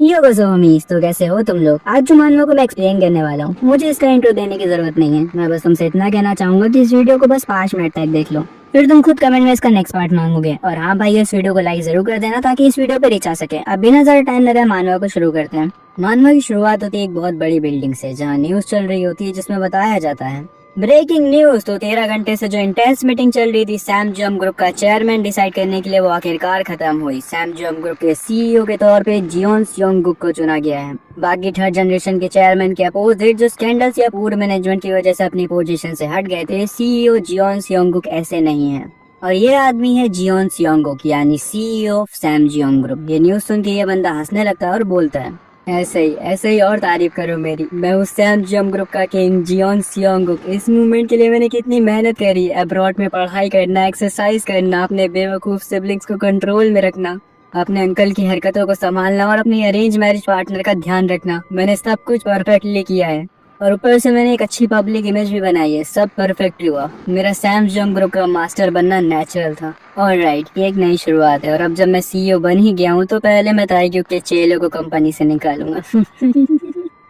यो गजो हमीज, तो कैसे हो तुम लोग। आज जो मानवा को मैं एक्सप्लेन करने वाला हूँ, मुझे इसका इंट्रो देने की जरूरत नहीं है। मैं बस तुमसे इतना कहना चाहूंगा कि इस वीडियो को बस 5 मिनट तक देख लो, फिर तुम खुद कमेंट में इसका नेक्स्ट पार्ट मांगोगे। और हाँ भाई, इस वीडियो को लाइक जरूर कर देना ताकि इस वीडियो पे रीच आ सके। अब बिना ज्यादा टाइम लगाए मानवा को शुरू करते हैं। मानवा की शुरुआत होती है एक बहुत बड़ी बिल्डिंग से, जहाँ न्यूज चल रही होती है जिसमें बताया जाता है ब्रेकिंग न्यूज। तो 13 घंटे से जो इंटेंस मीटिंग चल रही थी सैम जम ग्रुप का चेयरमैन डिसाइड करने के लिए, वो आखिरकार खत्म हुई। सैम जम ग्रुप के सीईओ के तौर पे जियोन सियोंगुक को चुना गया है। बाकी थर्ड जनरेशन के चेयरमैन के अपोजिट जो स्कैंडल्स या पूर मैनेजमेंट की वजह से अपनी पोजीशन से हट गए थे, सीईओ जियोन सियोंगुक ऐसे नहीं है। और ये आदमी है जियोन सियोंगुक, यानी CEO of Sam Jeong group. ये न्यूज सुन के ये बंदा हंसने लगता है और बोलता है, ऐसे ही और तारीफ करो मेरी। मैं उस सैम जम ग्रुप का किंग जियोन सियोंगुक। इस मूवमेंट के लिए मैंने कितनी मेहनत करी। अब्रॉड में पढ़ाई करना, एक्सरसाइज करना, अपने बेवकूफ सिबलिंग्स को कंट्रोल में रखना, अपने अंकल की हरकतों को संभालना और अपनी अरेंज मैरिज पार्टनर का ध्यान रखना। मैंने सब कुछ परफेक्टली किया है और ऊपर से मैंने एक अच्छी पब्लिक इमेज भी बनाई है। सब परफेक्ट हुआ। मेरा सैम जम ग्रुप का मास्टर बनना नेचुरल था। ऑलराइट, ये एक नई शुरुआत है और अब जब मैं सीईओ बन ही गया हूँ तो पहले मैं ताइक्यू के चेलों को कंपनी से निकालूंगा।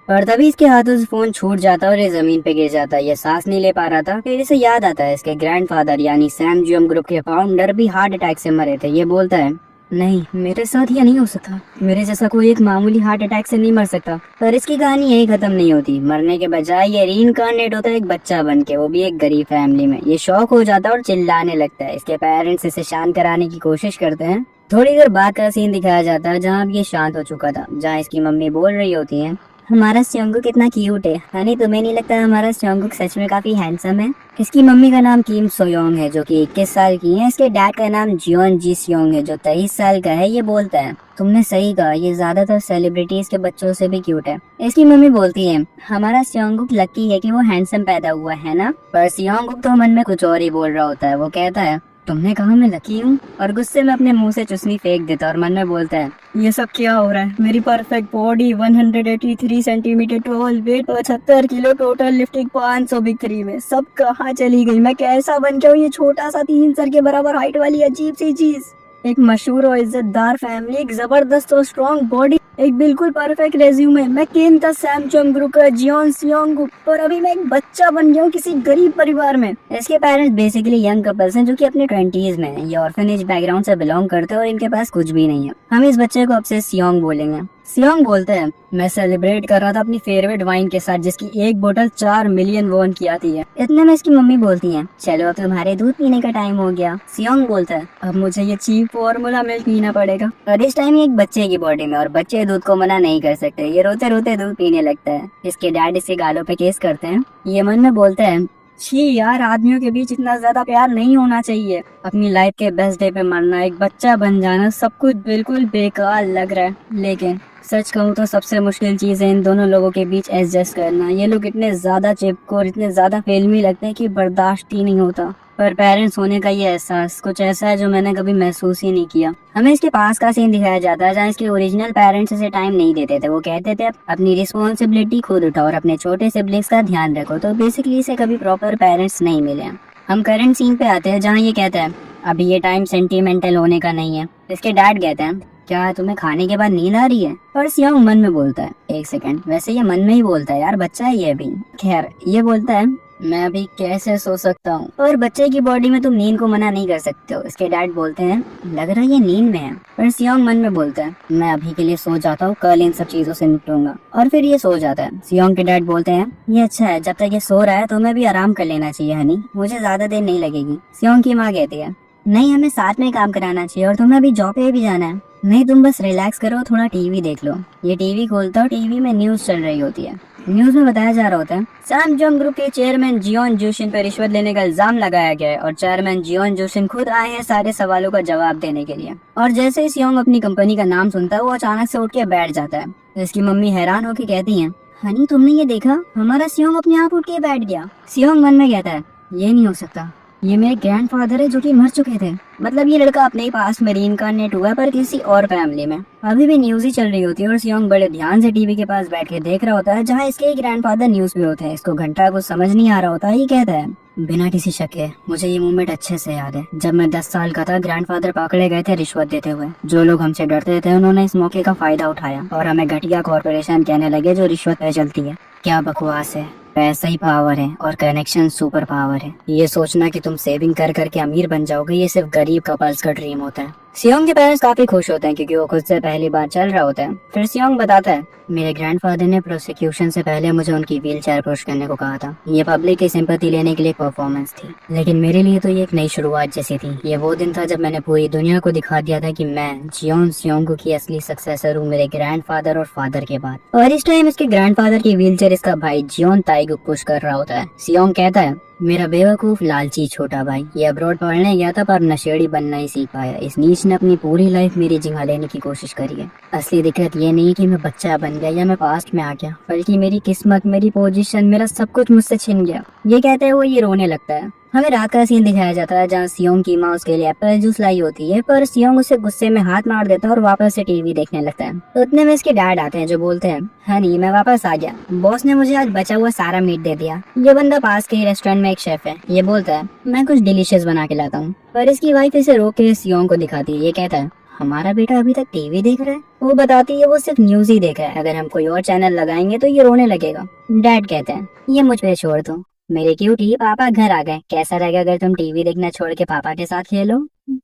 और तभी इसके हाथों से फोन छूट जाता और ये जमीन पे गिर जाता। ये सांस नहीं ले पा रहा था। फिर इसे याद आता है इसके ग्रैंडफादर यानी सैम जम ग्रुप के फाउंडर भी हार्ट अटैक से मरे थे। ये बोलता है, नहीं मेरे साथ ये नहीं हो सकता। मेरे जैसा कोई एक मामूली हार्ट अटैक से नहीं मर सकता। पर इसकी कहानी यही खत्म नहीं होती। मरने के बजाय ये रीइंकार्नेट होता है एक बच्चा बन के, वो भी एक गरीब फैमिली में। ये शॉक हो जाता है और चिल्लाने लगता है। इसके पेरेंट्स इसे शांत कराने की कोशिश करते हैं। थोड़ी देर बाद का सीन दिखाया जाता है जहाँ अब ये शांत हो चुका था, जहाँ इसकी मम्मी बोल रही होती है, हमारा स्योंगुक कितना क्यूट है। हनी, तुम्हें नहीं लगता हमारा स्योंगुक सच में काफी हैंडसम है। इसकी मम्मी का नाम किम सोयोंग है जो कि 21 साल की है। इसके डैड का नाम जियोन जी सियोंग है जो 23 साल का है। ये बोलता है, तुमने सही कहा, ये ज्यादातर सेलिब्रिटीज के बच्चों से भी क्यूट है। इसकी मम्मी बोलती है, हमारा स्योंगुक लकी है कि वो हैंडसम पैदा हुआ है ना। पर सियोंगुक तो मन में कुछ और ही बोल रहा होता है। वो कहता है, तुमने कहा मैं लकी हूँ, और गुस्से में अपने मुंह से चुस्नी फेंक देता और मन में बोलता है, ये सब क्या हो रहा है। मेरी perfect body, 183 centimeter tall, weight 75 kilo, total lifting 500 big 3 में, सब कहाँ चली गई। मैं कैसा बन गया हूँ ये छोटा सा 3 सर के बराबर हाइट वाली अजीब सी चीज। एक मशहूर और इज्जतदार फैमिली, एक जबरदस्त और स्ट्रॉन्ग बॉडी, एक बिल्कुल परफेक्ट रेज्यूमे। मैं किंग था सैम जम ग्रुप का जियोन सियोंगुक, और अभी मैं एक बच्चा बन गया हूँ किसी गरीब परिवार में। इसके पेरेंट्स बेसिकली यंग कपल्स हैं जो कि अपने 20s में हैं। ये ऑर्फनेज बैकग्राउंड से बिलोंग करते हैं और इनके पास कुछ भी नहीं है। हम इस बच्चे को अब से सियोंग बोलेंगे। सियोंग बोलते हैं, मैं सेलिब्रेट कर रहा था अपनी फेवरेट वाइन के साथ जिसकी एक बोतल 4 मिलियन वॉन की आती है। इतने में इसकी मम्मी बोलती है, चलो अब तुम्हारे दूध पीने का टाइम हो गया। सियोंग बोलता है, अब मुझे ये चीप फॉर्मूला मिल्क पीना पड़ेगा। और इस टाइम एक बच्चे की बॉडी में, और बच्चे दूध को मना नहीं कर सकते। ये रोते रोते दूध पीने लगता है। इसके डैड इसके गालों पे केस करते हैं। ये मन में बोलता है, छी यार, आदमियों के बीच इतना ज्यादा प्यार नहीं होना चाहिए। अपनी लाइफ के बेस्ट डे पे मरना, एक बच्चा बन जाना, सब कुछ बिल्कुल बेकार लग रहा है। लेकिन सच कहूँ तो सबसे मुश्किल चीज है इन दोनों लोगों के बीच एडजस्ट करना। ये लोग इतने ज्यादा चिपको, इतने ज्यादा फिल्मी लगते हैं कि बर्दाश्त ही नहीं होता। पर पेरेंट्स होने का ये एहसास कुछ ऐसा है जो मैंने कभी महसूस ही नहीं किया। हमें इसके पास का सीन दिखाया जाता है जहाँ इसके ओरिजिनल पेरेंट्स इसे टाइम नहीं देते थे। वो कहते थे अपनी रिस्पॉन्सिबिलिटी खुद उठाओ और अपने छोटे सिबलिंग्स का ध्यान रखो। तो बेसिकली इसे कभी प्रॉपर पेरेंट्स नहीं मिले। हम करंट सीन पे आते हैं जहाँ ये कहता है, अभी ये टाइम सेंटिमेंटल होने का नहीं है। इसके डैड कहते हैं, क्या तुम्हें खाने के बाद नींद आ रही है। पर सियोंग मन में बोलता है, एक सेकंड, वैसे ये मन में ही बोलता है यार, बच्चा है ये अभी। खैर, ये बोलता है, मैं अभी कैसे सो सकता हूँ। और बच्चे की बॉडी में तुम नींद को मना नहीं कर सकते हो। इसके डैड बोलते हैं, लग रहा है ये नींद में है। पर सियोंग मन में बोलता है, मैं अभी के लिए सो जाता हूँ, कल इन सब चीजों से निपटूंगा। और फिर ये सो जाता है। सियोंग के डैड बोलते हैं, ये अच्छा है, जब तक ये सो रहा है तुम्हें भी आराम कर लेना चाहिए हनी, मुझे ज्यादा देर नहीं लगेगी। सियोंग की माँ कहती है, नहीं, हमें साथ में काम कराना चाहिए और तुम्हें अभी जॉब पे भी जाना है। नहीं, तुम बस रिलैक्स करो, थोड़ा टीवी देख लो। ये टीवी खोलता और टीवी में न्यूज चल रही होती है। न्यूज में बताया जा रहा होता है, सैम जम ग्रुप के चेयरमैन जियोन जोशिन पर रिश्वत लेने का इल्जाम लगाया गया है और चेयरमैन जियोन जोशिन खुद आए हैं सारे सवालों का जवाब देने के लिए। और जैसे ही सियोंग अपनी कंपनी का नाम सुनता है वो अचानक से उठ के बैठ जाता है। इसकी मम्मी हैरान होकर कहती है, हनी तुमने ये देखा, हमारा सियोंग अपने आप उठ के बैठ गया। सियोंग मन में कहता है, ये नहीं हो सकता, ये मेरे ग्रैंडफादर है जो कि मर चुके थे। मतलब ये लड़का अपने ही पास में रीइंकार्नेट हुआ पर किसी और फैमिली में। अभी भी न्यूज ही चल रही होती है और सियोंग बड़े ध्यान से टीवी के पास बैठ के देख रहा होता है जहाँ इसके ग्रैंडफादर न्यूज पे होते हैं। इसको घंटा कुछ समझ नहीं आ रहा होता। ये कहता है, बिना किसी शक के मुझे ये मोमेंट अच्छे से याद है। जब मैं 10 साल का था, ग्रैंडफादर पकड़े गए थे रिश्वत देते हुए। जो लोग हमसे डरते थे उन्होंने इस मौके का फायदा उठाया और हमें घटिया कॉर्पोरेशन कहने लगे जो रिश्वत पे चलती है। क्या बकवास है। पैसा ही पावर है और कनेक्शन सुपर पावर है। ये सोचना कि तुम सेविंग कर करके अमीर बन जाओगे, ये सिर्फ गरीब कपल्स का ड्रीम होता है। सियोंग के पेरेंट्स काफी खुश होते हैं क्योंकि वो खुद से पहली बार चल रहा होता है। फिर सियोंग बताता है, मेरे ग्रैंडफादर ने प्रोसिक्यूशन से पहले मुझे उनकी व्हीलचेयर पुश करने को कहा था। ये पब्लिक की सिंपैथी लेने के लिए परफॉर्मेंस थी, लेकिन मेरे लिए तो ये एक नई शुरुआत जैसी थी। ये वो दिन था जब मैंने पूरी दुनिया को दिखा दिया था कि मैं जियोन सियोंग की असली सक्सेसर हूँ, मेरे ग्रैंडफादर और फादर के बाद। और इस टाइम इसके ग्रैंडफादर की व्हीलचेयर इसका भाई जियोन ताइगुक पुश कर रहा होता है। सियोंग कहता है, मेरा बेवकूफ लालची छोटा भाई ये अब्रॉड पढ़ने गया था पर नशेड़ी बनना ही सीख पाया। इस नीच ने अपनी पूरी लाइफ मेरी जगह लेने की कोशिश करी है। असली दिक्कत ये नहीं कि मैं बच्चा बन गया या मैं पास्ट में आ गया, बल्कि मेरी किस्मत, मेरी पोजीशन, मेरा सब कुछ मुझसे छिन गया। ये कहते हुए ये रोने लगता है। हमें रात का सीन दिखाया जाता है जहाँ सियोंग की माँ उसके लिए एप्पल जूस लाई होती है, पर सियोंग उसे गुस्से में हाथ मार देता है और वापस से टीवी देखने लगता है। तो उतने में इसके डैड आते हैं जो बोलते हैं, हनी मैं वापस आ गया, बॉस ने मुझे आज बचा हुआ सारा मीट दे दिया। ये बंदा पास के ही रेस्टोरेंट में एक शेफ है। ये बोलता है, मैं कुछ डिलीशियस बना के लाता हूँ, पर इसकी वाइफ इसे रोक के सियोंग को दिखाती है। ये कहता है, हमारा बेटा अभी तक टीवी देख रहा है। वो बताती है वो सिर्फ न्यूज ही देख रहा है, अगर हम कोई और चैनल लगाएंगे तो ये रोने लगेगा। डैड कहते हैं, ये मुझ पे छोड़ दो, मेरे क्यूटी पापा घर आ गए, कैसा रहेगा अगर तुम टीवी देखना छोड़ के पापा के साथ खेलो।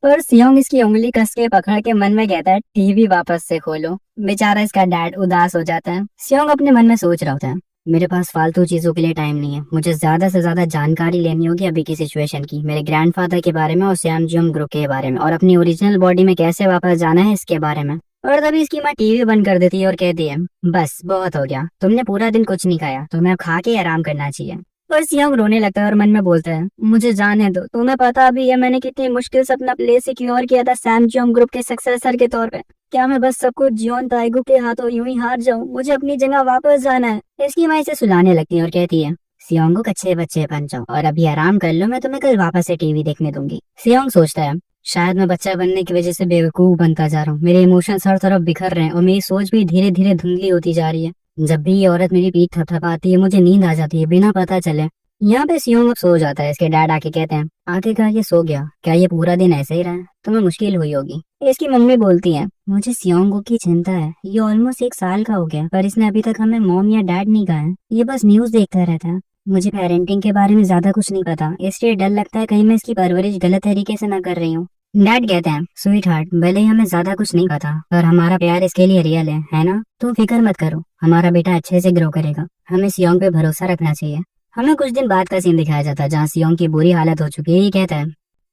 पर सियोंग इसकी उंगली कस के पकड़ के मन में कहता है, टीवी वापस से खोलो। बेचारा इसका डैड उदास हो जाता है। सियोंग अपने मन में सोच रहा होता है, मेरे पास फालतू चीजों के लिए टाइम नहीं है, मुझे ज्यादा से ज्यादा जानकारी लेनी होगी अभी की सिचुएशन की, मेरे ग्रैंडफादर के बारे में और सैमजियोंग ग्रुप के बारे में, और अपनी ओरिजिनल बॉडी में कैसे वापस जाना है इसके बारे में। और तभी इसकी माँ टीवी बंद कर देती है और कहती है, बस बहुत हो गया, तुमने पूरा दिन कुछ नहीं खाया, तुम्हें अब खा के आराम करना चाहिए। और सियोंग रोने लगता है और मन में बोलता है, मुझे जाने दो, तुम्हें पता भी है मैंने कितनी मुश्किल से अपना प्लेस सिक्योर किया था सैमजियोंग ग्रुप के सक्सेसर के तौर पे। क्या मैं बस सब कुछ जियोन ताइगुक के हाथों यूं ही हार जाऊं? मुझे अपनी जगह वापस जाना है। इसकी माँ इसे सुलाने लगती है और कहती है, सियोंग अच्छे बच्चे बन जाओ और अभी आराम कर लो, मैं तुम्हें कल वापस से टीवी देखने दूंगी। सियोंग सोचता है, शायद मैं बच्चा बनने की वजह से बेवकूफ बनता जा रहा हूँ, मेरे इमोशंस हर तरफ बिखर रहे हैं और मेरी सोच भी धीरे धीरे धुंधली होती जा रही है। जब भी ये औरत मेरी पीठ थपथपाती है मुझे नींद आ जाती है बिना पता चले। यहाँ पे सियोंग अब सो जाता है। इसके डैड आके कहते हैं, आखिरकार ये सो गया, क्या ये पूरा दिन ऐसे ही रहा? तुम्हें मुश्किल हुई होगी। इसकी मम्मी बोलती है, मुझे सियोंग की चिंता है, ये ऑलमोस्ट 1 साल का हो गया पर इसने अभी तक हमें मॉम या डैड नहीं कहा है, ये बस न्यूज देखता रहता है। मुझे पेरेंटिंग के बारे में ज्यादा कुछ नहीं पता, इसलिए डर लगता है कहीं मैं इसकी परवरिश गलत तरीके से न कर रही हूँ। डैड कहते हैं, स्वीट हार्ट, भले ही हमें ज्यादा कुछ नहीं पता पर हमारा प्यार इसके लिए रियल है ना? तुम फिक्र मत करो, हमारा बेटा अच्छे से ग्रो करेगा, हमें सियोंग पे भरोसा रखना चाहिए। हमें कुछ दिन बाद का सीन दिखाया जाता है जहाँ सियोंग की बुरी हालत हो चुकी है। ये कहता है,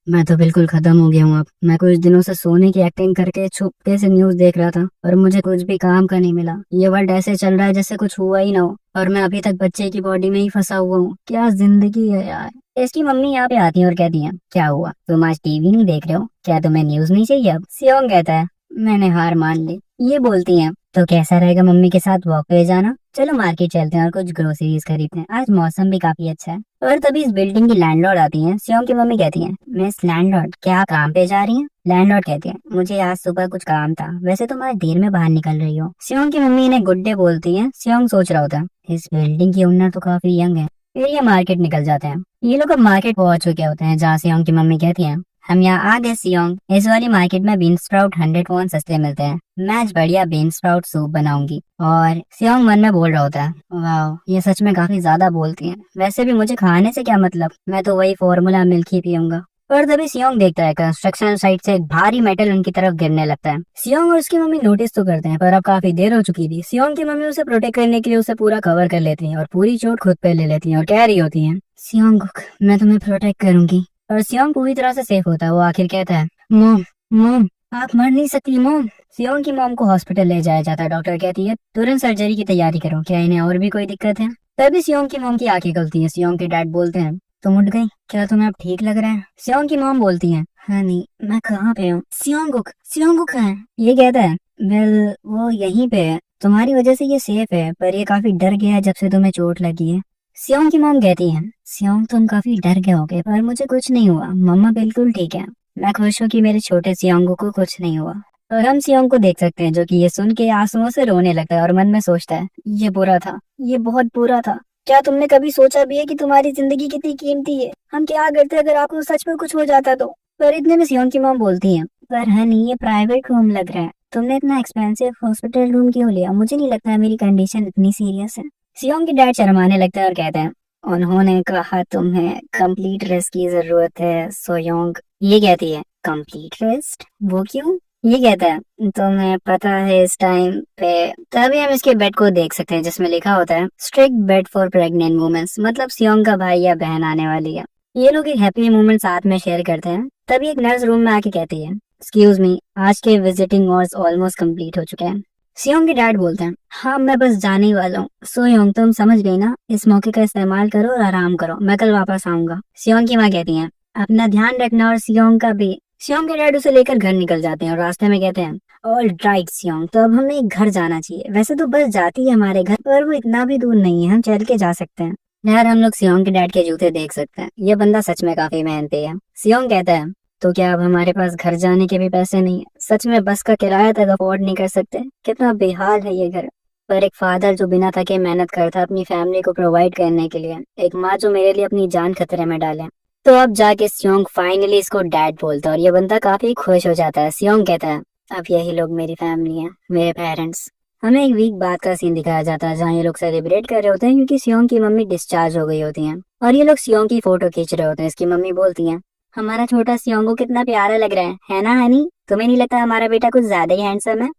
मैं तो बिल्कुल खत्म हो गया हूँ अब, मैं कुछ दिनों से सोने की एक्टिंग करके छुपके से न्यूज देख रहा था और मुझे कुछ भी काम का नहीं मिला। ये वर्ल्ड ऐसे चल रहा है जैसे कुछ हुआ ही ना हो और मैं अभी तक बच्चे की बॉडी में ही फंसा हुआ हूँ। क्या जिंदगी है यार। इसकी मम्मी यहाँ पे आती है और कहती है, क्या हुआ, तुम आज टीवी नहीं देख रहे हो? क्या तुम्हें न्यूज नहीं चाहिए अब? सियोंग कहता है, मैंने हार मान ली। ये बोलती है, तो कैसा रहेगा मम्मी के साथ वॉक पे जाना? चलो मार्केट चलते हैं और कुछ ग्रोसरीज खरीदते हैं, आज मौसम भी काफी अच्छा है। और तभी इस बिल्डिंग की लैंडलॉर्ड आती है। सियोंग की मम्मी कहती है, मिस लैंडलॉर्ड, क्या आप काम पे जा रही हैं? लैंडलॉर्ड कहती है, मुझे आज सुबह कुछ काम था, वैसे तो मैं देर में बाहर निकल रही हूँ। सियोंग की मम्मी इन्हें गुड डे बोलती है। सियोंग सोच रहा होता है, इस बिल्डिंग की ओनर तो काफी यंग है। फिर ये मार्केट निकल जाते हैं। ये लोग अब मार्केट पहुंच चुके होते हैं जहाँ सियोंग की मम्मी कहती है, हम यहाँ आ गए सियोंग, इस वाली मार्केट में बीन स्प्राउट 100 वॉन सस्ते मिलते हैं, मैं आज बढ़िया बीन स्प्राउट सूप बनाऊंगी। और सियोंग मन में बोल रहा होता है, वाह ये सच में काफी ज्यादा बोलती है, वैसे भी मुझे खाने से क्या मतलब, मैं तो वही फॉर्मूला मिल्क ही पीऊंगा। और तभी सियोंग देखता है कंस्ट्रक्शन साइट से एक भारी मेटल उनकी तरफ गिरने लगता है। सियोंग और उसकी मम्मी नोटिस तो करते हैं पर अब काफी देर हो चुकी थी। सियोंग की मम्मी उसे प्रोटेक्ट करने के लिए उसे पूरा कवर कर लेती है और पूरी चोट खुद पे ले लेती है और कह रही होती है, सियोंग मैं तुम्हें प्रोटेक्ट करूंगी। और सियोंग पूरी तरह से सेफ होता है। वो आखिर कहता है, मॉम मॉम आप मर नहीं सकती मॉम। सियोंग की मॉम को हॉस्पिटल ले जाया जाता है। डॉक्टर कहती है, तुरंत सर्जरी की तैयारी करो, क्या इन्हें और भी कोई दिक्कत है? तभी सियोंग की मॉम की आंखें खुलती हैं। सियोंग के डैड बोलते हैं, तुम उठ गई, क्या तुम्हें अब ठीक लग रहा है? सियोंग की मॉम बोलती है, हनी मैं कहाँ पे हूँ? सियोंग कहाँ है? ये कहता है, वेल वो यहीं पे है, तुम्हारी वजह से ये सेफ है पर ये काफी डर गया है जब से तुम्हें चोट लगी है। सियोंग की मॉम कहती है, सियोंग तुम काफी डर गए होगे पर मुझे कुछ नहीं हुआ, मम्मा बिल्कुल ठीक है, मैं खुश हूँ कि मेरे छोटे सियोंग को कुछ नहीं हुआ। और हम सियोंग को देख सकते हैं जो कि ये सुन के आंसुओं से रोने लगता है और मन में सोचता है, ये बुरा था, ये बहुत बुरा था, क्या तुमने कभी सोचा भी है कि तुम्हारी जिंदगी कितनी कीमती है? हम क्या करते अगर आपको सच में कुछ हो जाता तो? पर इतने में सियोंग की मॉम बोलती है, पर हनी ये प्राइवेट रूम लग रहा है, तुमने इतना एक्सपेंसिव हॉस्पिटल रूम क्यों लिया? मुझे नहीं लगता मेरी कंडीशन इतनी सीरियस है। सियोंग के डैड शर्माने लगता है और कहते हैं, उन्होंने कहा तुम्हें कंप्लीट रेस्ट की जरूरत है सोयोंग। ये कहती है, कंप्लीट रेस्ट? वो क्यों? ये कहता है, तुम्हें पता है इस टाइम पे। तभी हम इसके बेड को देख सकते हैं जिसमें लिखा होता है strict bed for pregnant women's, मतलब सियोंग का भाई या बहन आने वाली है। ये लोग एक हैप्पी मोमेंट साथ में शेयर करते हैं। तभी एक नर्स रूम में आके कहती है, एक्सक्यूज मी, आज के विजिटिंग आवर्स ऑलमोस्ट कंप्लीट हो चुके हैं। सियोंग के डैड बोलते हैं, हाँ मैं बस जाने ही वाला हूँ। सोयोंग तुम समझ गई ना, इस मौके का इस्तेमाल करो और आराम करो, मैं कल वापस आऊंगा। सियोंग की माँ कहती है, अपना ध्यान रखना और सियोंग का भी। सियोंग के डैड उसे लेकर घर निकल जाते हैं और रास्ते में कहते हैं, ऑल राइट सियोंग, तो अब हमें एक घर जाना चाहिए। वैसे तो बस जाती है हमारे घर, पर वो इतना भी दूर नहीं है, हम चल के जा सकते हैं। यार हम लोग सियोंग के डैड के जूते देख सकते हैं, ये बंदा सच में काफी मेहनती है। सियोंग कहता है, तो क्या अब हमारे पास घर जाने के भी पैसे नहीं है? सच में बस का किराया तक अफोर्ड नहीं कर सकते? कितना बेहाल है ये घर। पर एक फादर जो बिना थके मेहनत करता अपनी फैमिली को प्रोवाइड करने के लिए, एक माँ जो मेरे लिए अपनी जान खतरे में डाले। तो अब जाके सियोंग फाइनली इसको डैड बोलता है और ये बंदा काफी खुश हो जाता है। सियोंग कहता है, अब यही लोग मेरी फैमिली है, मेरे पेरेंट्स। हमें एक वीक बाद का सीन दिखाया जाता है जहाँ ये लोग सेलिब्रेट कर रहे होते हैं क्योंकि सियोंग की मम्मी डिस्चार्ज हो गई होती हैं और ये लोग सियोंग की फोटो खींच रहे होते हैं। इसकी मम्मी बोलती है, हमारा छोटा सियोंग को कितना प्यारा लग रहा है ना हनी? तुम्हें नहीं लगता हमारा बेटा कुछ ज्यादा ही हैंडसम है?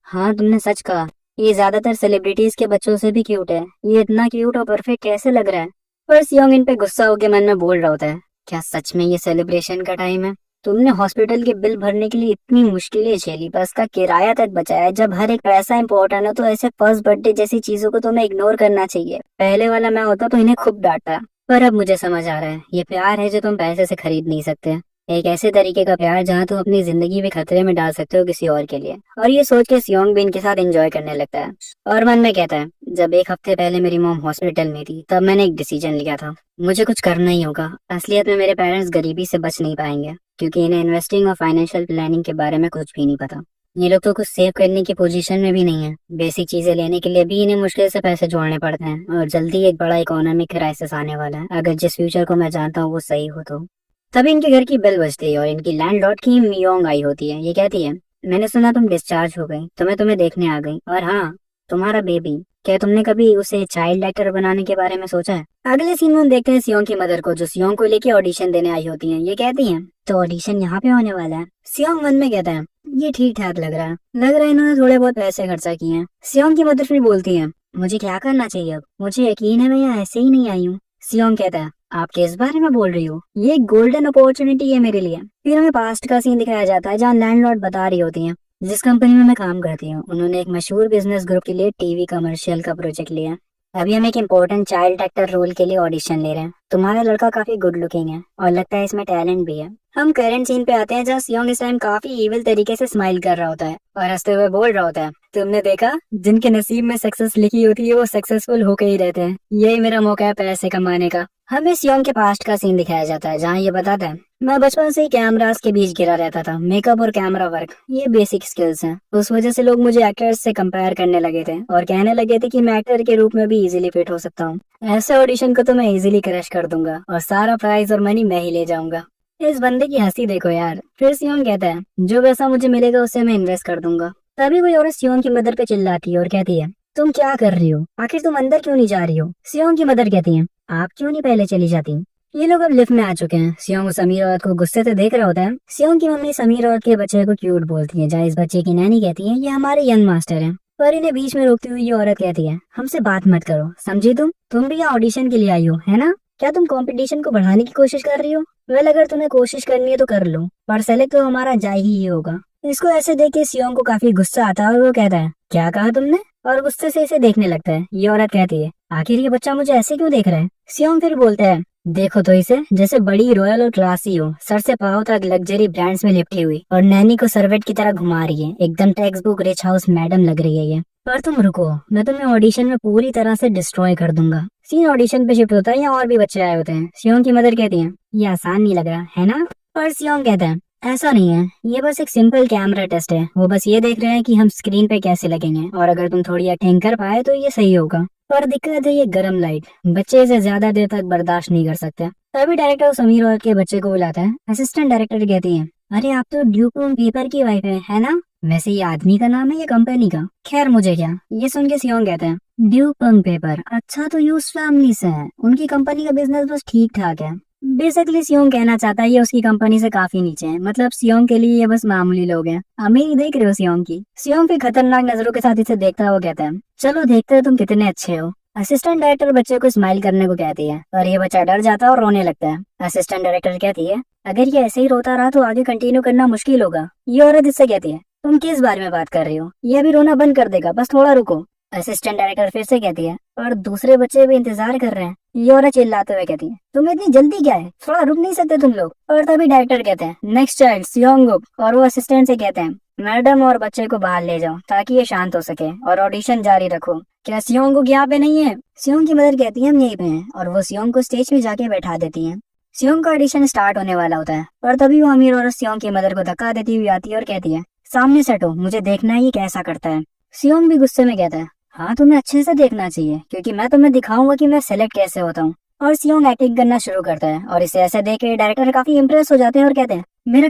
हाँ तुमने सच कहा, ये ज्यादातर सेलिब्रिटीज के बच्चों से भी क्यूट है। ये इतना क्यूट और परफेक्ट कैसे लग रहा है? पर सियोंग इन पे गुस्सा होकर मन में बोल रहा होता है, क्या सच में ये सेलिब्रेशन का टाइम है? तुमने हॉस्पिटल के बिल भरने के लिए इतनी मुश्किलें झेली, बस का किराया तक बचाया। जब हर एक पैसा इंपॉर्टेंट हो तो ऐसे फर्स्ट बर्थडे जैसी चीजों को तुम्हें इग्नोर करना चाहिए। पहले वाला मैं होता तो इन्हें खूब डांटता। पर अब मुझे समझ आ रहा है, ये प्यार है जो तुम पैसे से खरीद नहीं सकते। एक ऐसे तरीके का प्यार जहाँ तुम अपनी जिंदगी भी खतरे में डाल सकते हो किसी और के लिए। और ये सोच के सियोंग भी इनके साथ एंजॉय करने लगता है और मन में कहता है, जब एक हफ्ते पहले मेरी मॉम हॉस्पिटल में थी तब मैंने एक डिसीजन लिया था, मुझे कुछ करना ही होगा। असलियत में मेरे पेरेंट्स गरीबी से बच नहीं पाएंगे क्योंकि इन्हें इन्वेस्टिंग और फाइनेंशियल प्लानिंग के बारे में कुछ भी नहीं पता। ये लोग तो कुछ सेव करने की पोजीशन में भी नहीं है। बेसिक चीजें लेने के लिए भी इन्हें मुश्किल से पैसे जोड़ने पड़ते हैं और जल्दी एक बड़ा इकोनॉमिक क्राइसिस आने वाला है अगर जिस फ्यूचर को मैं जानता हूँ वो सही हो तो। तभी इनके घर की बेल बजती है और इनकी लैंडलॉर्ड की मियोंग आई होती है। ये कहती है, मैंने सुना तुम डिस्चार्ज हो गई तो मैं तुम्हें देखने आ गई। और हाँ, तुम्हारा बेबी, क्या तुमने कभी उसे चाइल्ड एक्टर बनाने के बारे में सोचा है? अगले सीन में हम देखते हैं सियोंग की मदर को जो सियोंग को लेके ऑडिशन देने आई होती हैं। ये कहती हैं, तो ऑडिशन यहाँ पे होने वाला है। सियोंग मन में कहता है, ये ठीक ठाक लग रहा है, इन्होंने थोड़े बहुत पैसे खर्चा किए हैं। सियोंग की मदर फिर बोलती है, मुझे क्या करना चाहिए अब? मुझे यकीन है मैं यहाँ ऐसे ही नहीं आई हूँ। सियोंग कहता है, आप किस बारे में बोल रही हो? ये एक गोल्डन अपॉर्चुनिटी है मेरे लिए। फिर हमें पास्ट का सीन दिखाया जाता है जहाँ लैंडलॉर्ड बता रही होती हैं, जिस कंपनी में मैं काम करती हूँ उन्होंने एक मशहूर बिजनेस ग्रुप के लिए टीवी कमर्शियल का प्रोजेक्ट लिया। अभी हम एक इम्पोर्टेंट चाइल्ड एक्टर रोल के लिए ऑडिशन ले रहे हैं। तुम्हारा लड़का काफी गुड लुकिंग है और लगता है इसमें टैलेंट भी है। हम करंट सीन पे आते हैं जहाँ सियोंग इस टाइम काफी इविल तरीके से स्माइल कर रहा होता है और हंसते हुए बोल रहा होता है, तुमने देखा, जिनके नसीब में सक्सेस लिखी होती है वो सक्सेसफुल होकर ही रहते हैं। यही मेरा मौका है पैसे कमाने का। हमें सियोंग के पास्ट का सीन दिखाया जाता है जहाँ ये बताता है, मैं बचपन से ही कैमरास के बीच गिरा रहता था। मेकअप और कैमरा वर्क ये बेसिक स्किल्स हैं। उस वजह से लोग मुझे एक्टर्स से कंपेयर करने लगे थे और कहने लगे थे कि मैं एक्टर के रूप में भी इजीली फिट हो सकता हूँ। ऐसे ऑडिशन को तो मैं इजीली क्रैश कर दूंगा और सारा प्राइज और मनी मैं ही ले जाऊंगा। इस बंदे की हंसी देखो यार। फिर सियोंग कहता है, जो पैसा मुझे मिलेगा उससे मैं इन्वेस्ट कर दूंगा। तभी कोई औरत सियोंग की मदर पे चिल्लाती है और कहती है, तुम क्या कर रही हो? आखिर तुम अंदर क्यों नहीं जा रही हो? सियोंग की मदर कहती है, आप क्यों नहीं पहले चली जाती? ये लोग अब लिफ्ट में आ चुके हैं। सियोंग उस अमीर औरत को गुस्से से देख रहा होता है। सियोंग की मम्मी इस अमीर औरत के बच्चे को क्यूट बोलती है, जहाँ इस बच्चे की नैनी कहती है, ये हमारे यंग मास्टर हैं। पर इन्हें बीच में रोकती हुई ये औरत कहती है, हमसे बात मत करो, समझी? तुम भी यहाँ ऑडिशन के लिए आई हो, है ना? क्या तुम कंपटीशन को बढ़ाने की कोशिश कर रही हो? वेल, अगर तुम्हें कोशिश करनी है तो कर लो, पर सेलेक्ट तो हमारा जा ही होगा। इसको ऐसे देख के सियोंग को काफी गुस्सा आता है और वो कहता है, क्या कहा तुमने? और गुस्से से इसे देखने लगता है। ये औरत कहती है, आखिर ये बच्चा मुझे ऐसे क्यों देख रहा है? सियोंग फिर बोलता है, देखो तो इसे, जैसे बड़ी रॉयल और क्लासी हो, सर से पाँव तक लग्जरी ब्रांड्स में लिपटी हुई और नैनी को सर्वेंट की तरह घुमा रही है। एकदम text book rich house madam लग रही है ये। पर तुम रुको, मैं तुम्हें ऑडिशन में पूरी तरह से डिस्ट्रॉय कर दूंगा। सीन ऑडिशन पे शिफ्ट होता है, यहाँ और भी बच्चे आए होते हैं। सियोंग की मदर कहती है, ये आसान नहीं लग रहा है ना? पर सियोंग कहता है, ऐसा नहीं है, ये बस एक सिंपल कैमरा टेस्ट है। वो बस ये देख रहे हैं कि हम स्क्रीन पे कैसे लगेंगे और अगर तुम थोड़ी एक्टिंग कर पाए तो ये सही होगा। पर दिक्कत है ये गर्म लाइट, बच्चे इसे ज्यादा देर तक बर्दाश्त नहीं कर सकते। तभी डायरेक्टर उस अमीर औरत के बच्चे को बुलाता है। असिस्टेंट डायरेक्टर कहती है, अरे आप तो ड्यूक पेपर की वाइफ है ना? वैसे ये आदमी का नाम है या कंपनी का? खैर मुझे क्या। ये सुन के सियोंग कहते हैं, ड्यूक पेपर, अच्छा तो ये उस फैमिली से है, उनकी कंपनी का बिजनेस बस ठीक ठाक है। बेसिकली सियोंग कहना चाहता है ये उसकी कंपनी से काफी नीचे है, मतलब सियोंग के लिए ये बस मामूली लोग हैं। अमीरी देख रहे हो सियोंग की? सियोंग फिर खतरनाक नजरों के साथ इसे देखता हुआ कहता है, चलो देखते हो तुम कितने अच्छे हो। असिस्टेंट डायरेक्टर बच्चे को स्माइल करने को कहती है और ये बच्चा डर जाता है और रोने लगता है। असिस्टेंट डायरेक्टर कहती है, अगर ये ऐसे ही रोता रहा तो आगे कंटिन्यू करना मुश्किल होगा। ये औरत इससे कहती है, तुम किस बारे में बात कर रही हो? ये अभी रोना बंद कर देगा, बस थोड़ा रुको। असिस्टेंट डायरेक्टर फिर से कहती है, और दूसरे बच्चे भी इंतजार कर रहे हैं। ये औरत चिल्लाते हुए कहती है, तुम्हें इतनी जल्दी क्या है, थोड़ा रुक नहीं सकते तुम लोग? और तभी डायरेक्टर कहते हैं, नेक्स्ट चाइल्ड सियोंगुक। और वो असिस्टेंट से कहते हैं, मैडम और बच्चे को बाहर ले जाओ ताकि ये शांत हो सके और ऑडिशन जारी रखो। क्या सियोंगुक यहाँ पे नहीं है? सियोंग की मदर कहती है, हम यहीं पे हैं, और वो सियोंग को स्टेज पे जाके बैठा देती है। सियोंग का ऑडिशन स्टार्ट होने वाला होता है और तभी वो अमीर औरत सियोंग की मदर को धक्का देती हुई आती है और कहती है, सामने से हटो, मुझे देखना है ये कैसा करता है। सियोंग भी गुस्से में कहता है, हाँ तुम्हें अच्छे से देखना चाहिए क्योंकि मैं तुम्हें दिखाऊंगा कि मैं सेलेक्ट कैसे होता हूँ। और सियोंग एक्टिंग करना शुरू करता है और इसे ऐसे देख के डायरेक्टर काफी इम्प्रेस हो जाते हैं और कहते हैं, मेरा